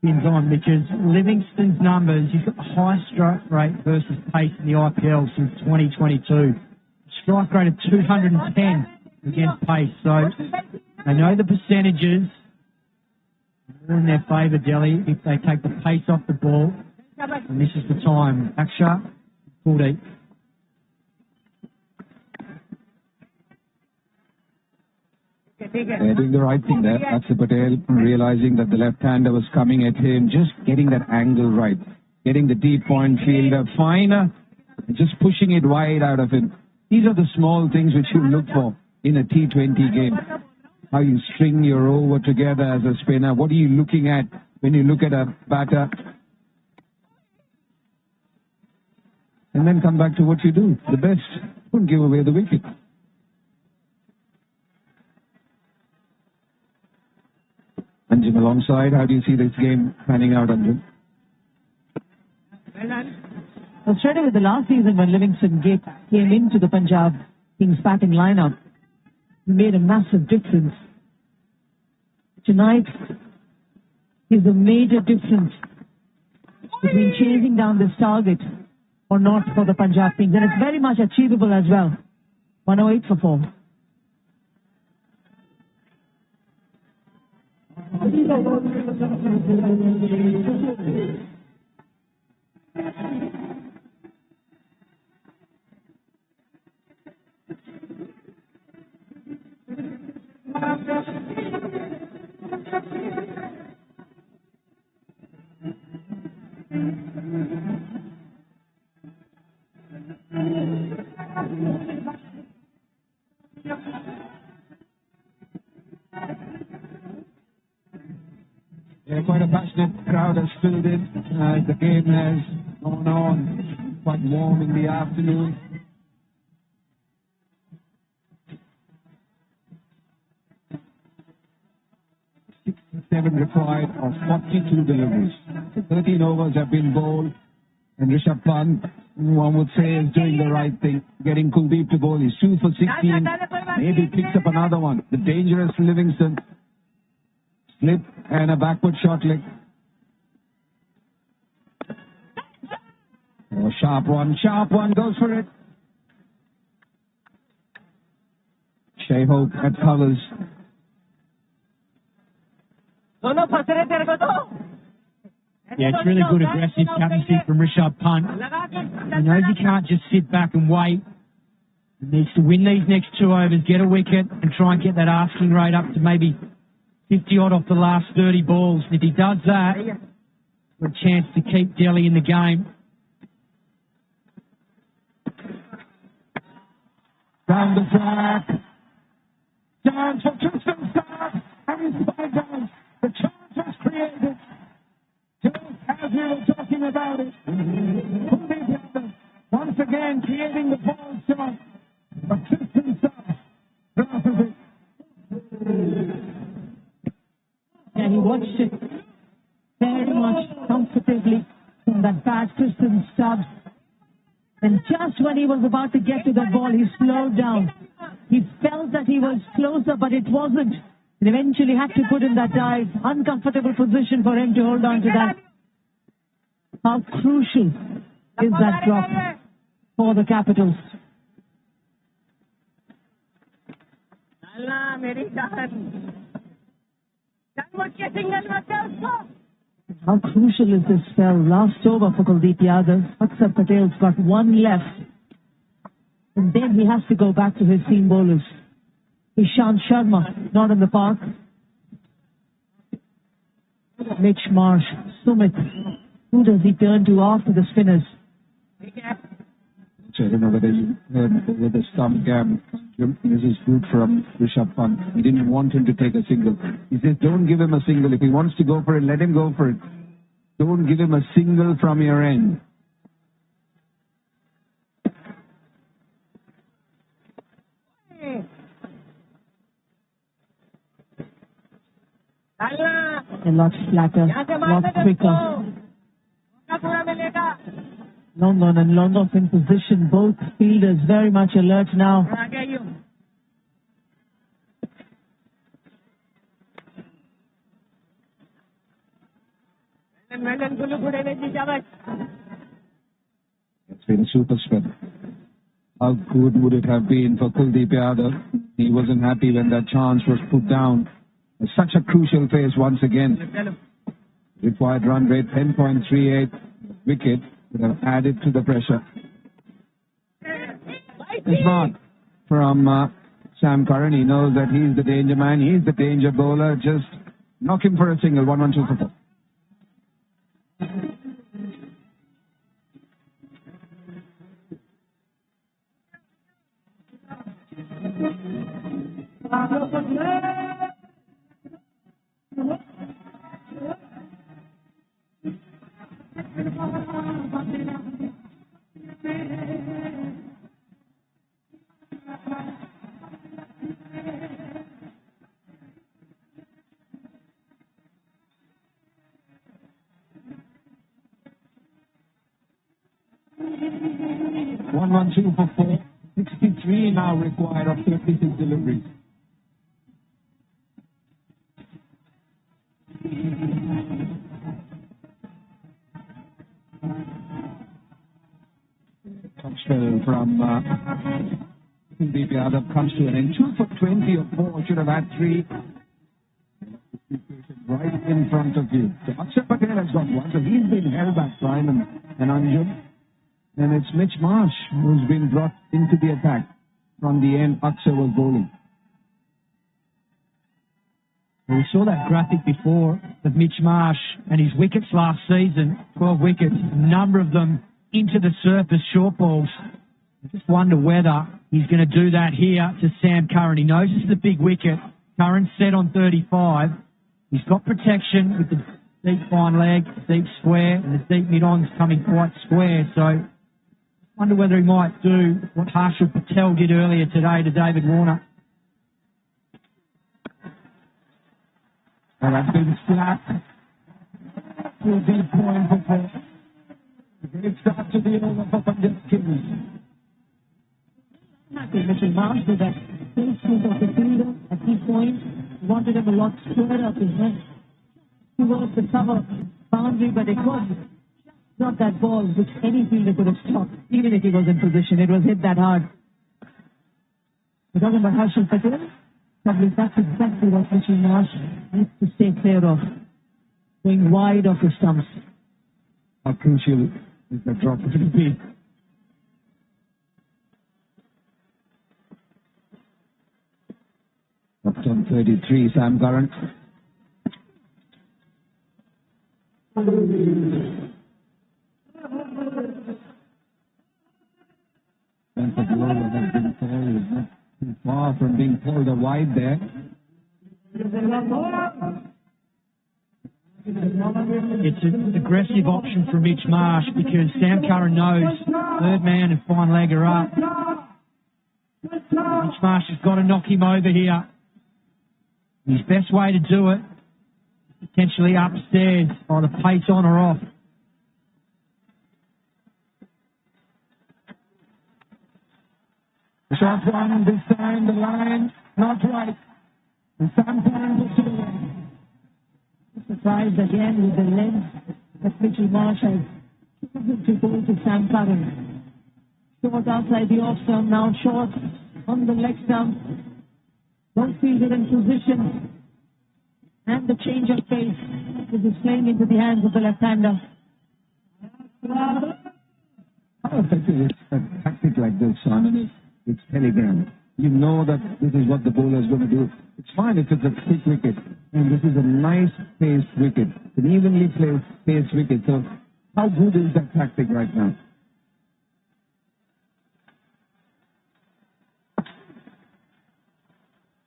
spins on because Livingston's numbers, he's got the highest strike rate versus pace in the IPL since 2022. Strike rate of 210 against pace. So they know the percentages are in their favour, Delhi, if they take the pace off the ball. And this is the time. Aksha, full deep. They're doing the right thing there. That's the Patel realizing that the left-hander was coming at him, just getting that angle right, getting the deep point fielder finer, just pushing it wide out of him. These are the small things which you look for in a T20 game. How you string your over together as a spinner. What are you looking at when you look at a batter? And then come back to what you do. The best. Don't give away the wicket. Anjum alongside, how do you see this game panning out, Anjum? Well, straight away the last season when Livingston came into the Punjab Kings batting lineup, he made a massive difference. Tonight is a major difference between chasing down this target or not for the Punjab Kings, and it's very much achievable as well. 108 for 4. Quite a passionate crowd has filled in as the game has gone on. Quite warm in the afternoon. 67 required of 42 deliveries. 13 overs have been bowled, and Rishabh Pant, one would say, is doing the right thing, getting Kuldeep to bowl. He's 2 for 16. Maybe picks up another one. The dangerous Livingston. Slip and a backward shot leg. Oh, sharp one, goes for it. Shai Hope at covers. Yeah, it's really good aggressive captaincy from Rishabh Pant. He knows he can't just sit back and wait. He needs to win these next 2 overs, get a wicket, and try and get that asking rate up to maybe 50 odd off the last 30 balls. And if he does that, got a chance to keep Delhi in the game. Down the track. Chance for Tristan Stark. And he's 5 downs. The chance was created. Just as we were talking about it. Once again creating the ball shot. But Tristan Stark grasses it. And he watched it very much comfortably from that bad Tristan Stubbs. And just when he was about to get to the ball, he slowed down. He felt that he was closer, but it wasn't. And eventually had to put in that dive. Uncomfortable position for him to hold on to that. How crucial is that drop for the Capitals? How crucial is this spell? Last over for Kuldeep Yadav. Aksar Patel's got 1 left. And then he has to go back to his seam bowlers. Ishant Sharma, not in the park. Mitch Marsh, Sumit. Who does he turn to after the spinners? I don't know whether you heard with the stump gap. This is good from Rishabh Pant. He didn't want him to take a single. He says, don't give him a single. If he wants to go for it, let him go for it. Don't give him a single from your end. A lot flatter, a lot quicker. London and London in position, both fielders very much alert now. It's been a super spin. How good would it have been for Kuldeep Yadav? He wasn't happy when that chance was put down. It's such a crucial phase once again. Required run rate 10.38. Wicket would have added to the pressure. It's not from Sam Curran. He knows that he's the danger man. He's the danger bowler. Just knock him for a single. 1-1-2 for 4. One, 2 for 4. 63 now required of 36 deliveries. Touchdown from Kuldeep Yadav comes to an end. 2 for 20 or 4. Should have had 3. Right in front of you. So Akshar Patel has got 1. So he's been held back, Simon and Anjum. And it's Mitch Marsh who's been brought into the attack. From the end, Akshar was bowling. We saw that graphic before of Mitch Marsh and his wickets last season. 12 wickets, a number of them into the surface short balls. I just wonder whether he's going to do that here to Sam Curran. He knows this is a big wicket. Curran's set on 35. He's got protection with the deep fine leg, deep square, and the deep mid-on's coming quite square. So wonder whether he might do what Harshal Patel did earlier today to David Warner. And that's been flat. 2 deep point for 4. Great start to the over for Punjab Kings. Happy Mitchell Marsh with that first move of the fielder at key point. Wanted him a lot squared up his head towards the cover boundary, but it was not that ball which any fielder could have stopped, even if he was in position. It was hit that hard. We're talking about Harshal Patel. Probably that's exactly what Mitchell Marsh needs to stay clear of. Going wide of his stumps. How crucial is the drop going to be? Up on 33, Sam Curran. And the ball that has been called is not too far from being called a wide there. It's an aggressive option for Mitch Marsh because Sam Curran knows third man and fine leg are up. Mitch Marsh has got to knock him over here. His best way to do it is potentially upstairs, either pace on or off. Shot one this time, the line not right. And Sam Curran was to the line. Surprised again with the length that Mitchell Marsh has chosen to go to Sam Curran. Short outside the off stump, now short on the leg stump. Both fielder in position. And the change of pace is playing into the hands of the left-hander. How effective is a tactic like this, Simon? It's telegram. You know that this is what the bowler is going to do. It's fine if it's a quick wicket. And this is a nice paced wicket. An evenly paced wicket. So how good is that tactic right now?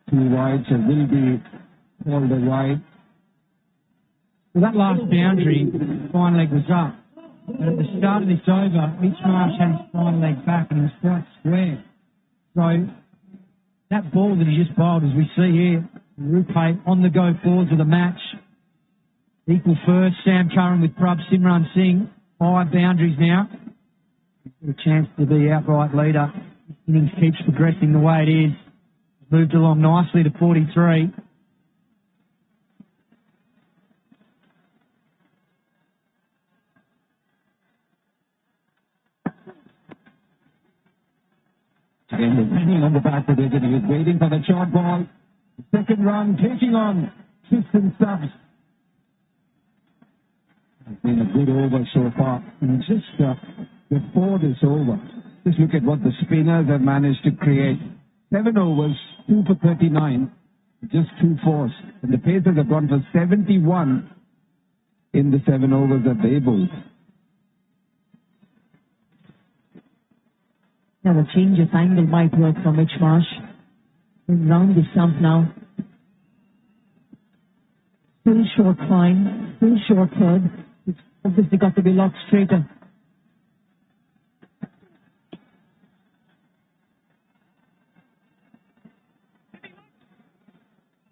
Two wide, so will be called a wide. Well, that last boundary, fine leg was up. And at the start of this over, Mitch Marsh had his fine leg back and it was quite square. So that ball that he just bowled, as we see here, Rupe on the go forwards of the match. Equal first, Sam Curran with Prabh Simran Singh. 5 boundaries now. A chance to be outright leader. Innings keeps progressing the way it is. Moved along nicely to 43. And depending on the back position, he was waiting for the short ball. Second run, taking on Tristan Stubbs. It's been a good over so far. And just before this over, just look at what the spinners have managed to create. 7 overs, 2 for 39, just 2 fours. And the Pacers have gone for 71 in the 7 overs that they bowled. Yeah, the change of angle might work for Mitch Marsh. Going round the stump now. Still short fine, still short third. It's obviously got to be a lot straighter.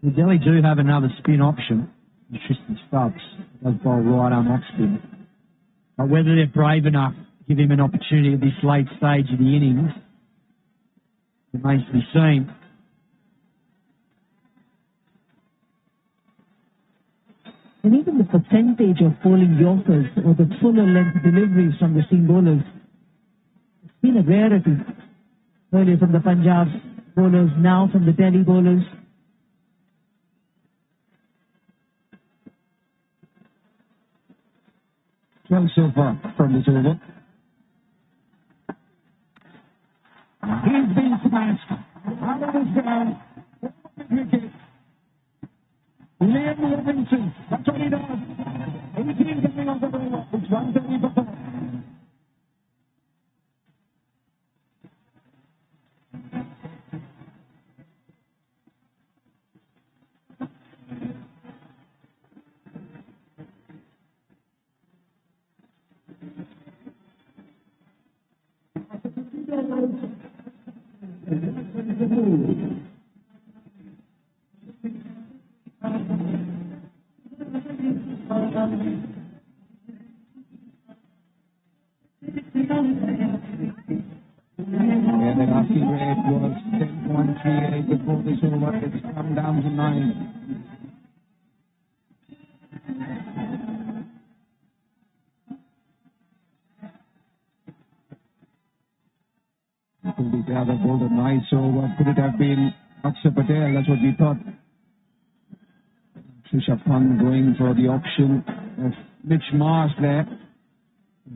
The Delhi do have another spin option. Tristan Stubbs does bowl right arm off spin. But whether they're brave enough to give him an opportunity at this late stage of the innings remains to be seen. And even the percentage of bowling Yorkers or the fuller length deliveries from the seam bowlers, it's been a rarity. Earlier from the Punjab bowlers, now from the Delhi bowlers. Well, so far from this over. He's been smashed. Out of his ground. Wicket. Liam Livingston. That's what he does. 18 coming off the ball. It's 130 for 4. The asking rate was 10.38 before this over. It's come down to 9. Kuldeep Yadav bowled a nice over. Could it have been Akshar Patel? That's what we thought. Rishabh Pant going for the option of Mitch Marsh there.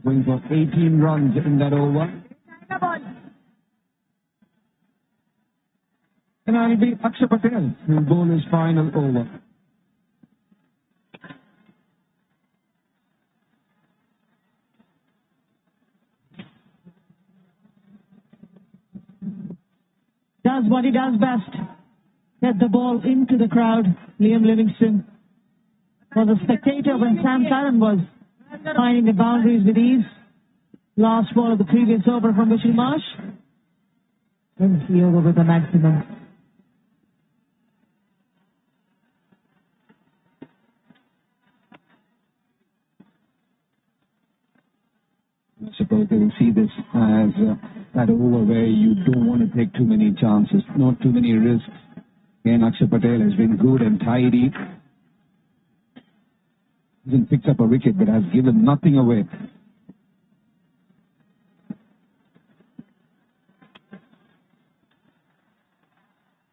Going for 18 runs in that over. And it'll be Akshar Patel who will bowl his final over. Does what he does best. Get the ball into the crowd. Liam Livingston was a spectator when Sam Curran was finding the boundaries with ease. Last ball of the previous over from Mitchell Marsh. And he over with the maximum. I suppose they will see this as that over where you don't want to take too many chances, not too many risks. Again, Akshar Patel has been good and tidy. Hasn't picked up a wicket but has given nothing away.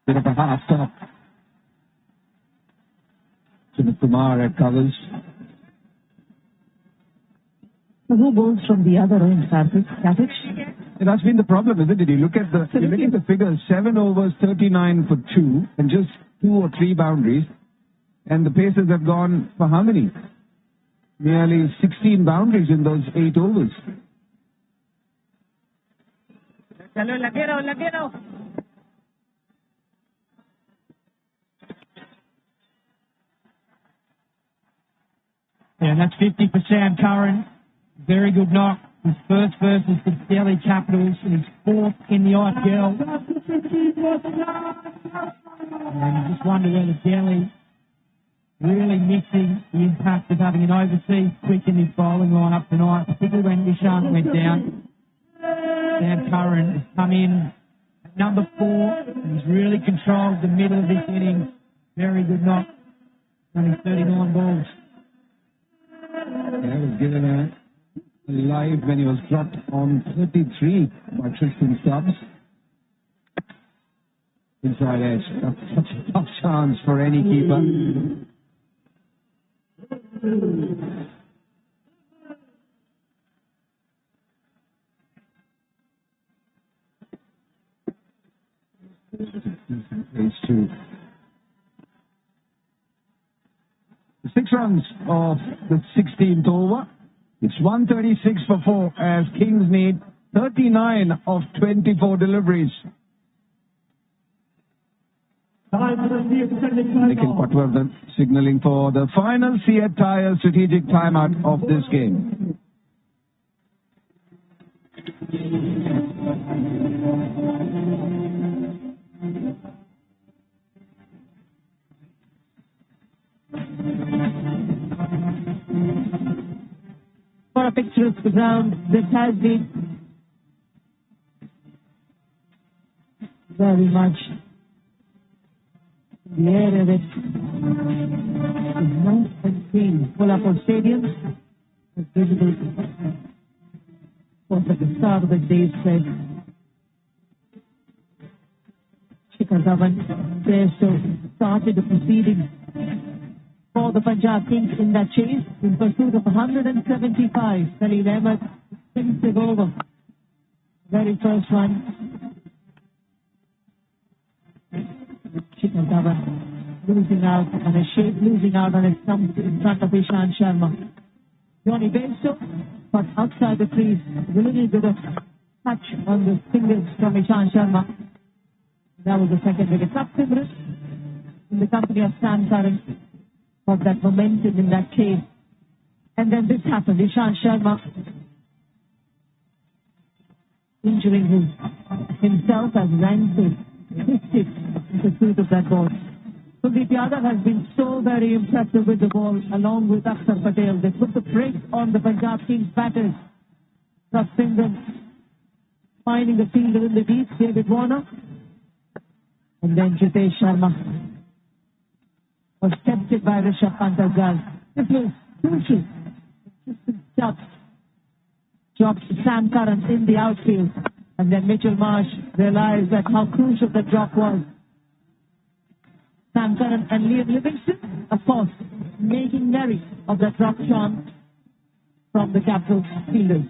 Bit of a half stop. Sumit Kumar at covers. So who bowls from the other end, Karthik? That's been the problem, isn't it? You look at the figures, 7 overs, 39 for 2, and just 2 or 3 boundaries. And the Pacers have gone for how many? Nearly 16 boundaries in those 8 overs. Yeah, and that's 50% Curran. Very good knock. His first versus the Delhi Capitals and his 4th in the IPL. And you just wonder whether Delhi really missing the impact of having an overseas quick in his bowling lineup tonight, particularly when Nishant went down. Sam Curran has come in at number 4 and he's really controlled the middle of this innings. Very good knock. Only 39 balls. Yeah, was given a live when he was dropped on 33 by Tristan Stubbs. Inside edge. That's such a tough chance for any keeper. These two. 6 runs of the 16th over. It's 136 for 4 as Kings need 39 of 24 deliveries. Nikhil Patwardhan signaling for the final Seat Tyre strategic timeout of this game. For a picturesque ground, this has been very much the area that is nice and clean. Kolhapur Stadium is visible was at the start of the day's play. Shikhar Dhawan there so started the proceedings for the Punjab Kings in that chase in pursuit of 175. Khalil Ahmed thinks it over. Very first one. Shikhar Dhawan losing out on his shape, losing out on his stump in front of Ishant Sharma. Johnny Bairstow, but outside the crease, a little bit of touch on the fingers from Ishant Sharma. That was the second wicket. Simran in the company of Sam Curran of that momentum in that chase. And then this happened. Ishant Sharma injuring himself as Ranford twisted in pursuit of that ball. Kuldeep Yadav has been so very impressive with the ball along with Akshar Patel. They put the brakes on the Punjab Kings batters. Simran finding the fielder in the deep, David Warner. And then Jitesh Sharma was tempted by Rishabh Pant as well. This was crucial. Dropped Sam Curran in the outfield. And then Mitchell Marsh realized that how crucial the drop was. Sam Curran and Liam Livingston, of course, making merry of that drop shot from the Capitals fielders.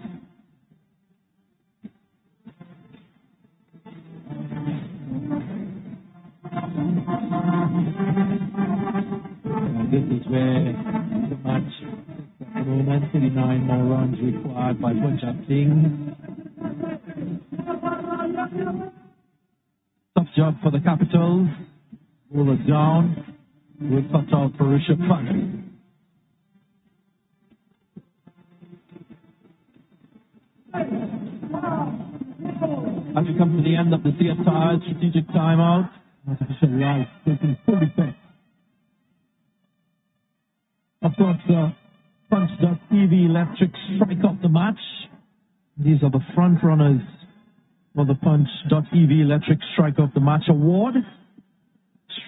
This is where the match at the moment, 39 more runs required by Punjab Kings. Tough job for the Capitals. Bowler down with cut out for Rishabh Pant. As we come to the end of the CSI strategic timeout, artificial light taking full effect. Of course, Punch.tv Electric strike off the match. These are the front runners for the Punch.tv Electric strike off the match award.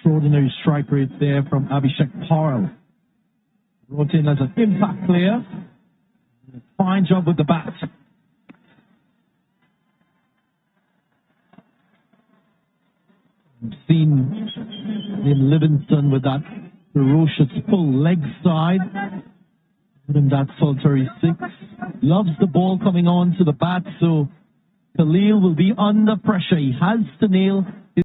Extraordinary strike rate there from Abhishek Paul. Brought in as an impact player. Fine job with the bat. We've seen Liam Livingston with that ferocious full leg side. Putting that solitary 6. Loves the ball coming on to the bat, so Khalil will be under pressure. He has to nail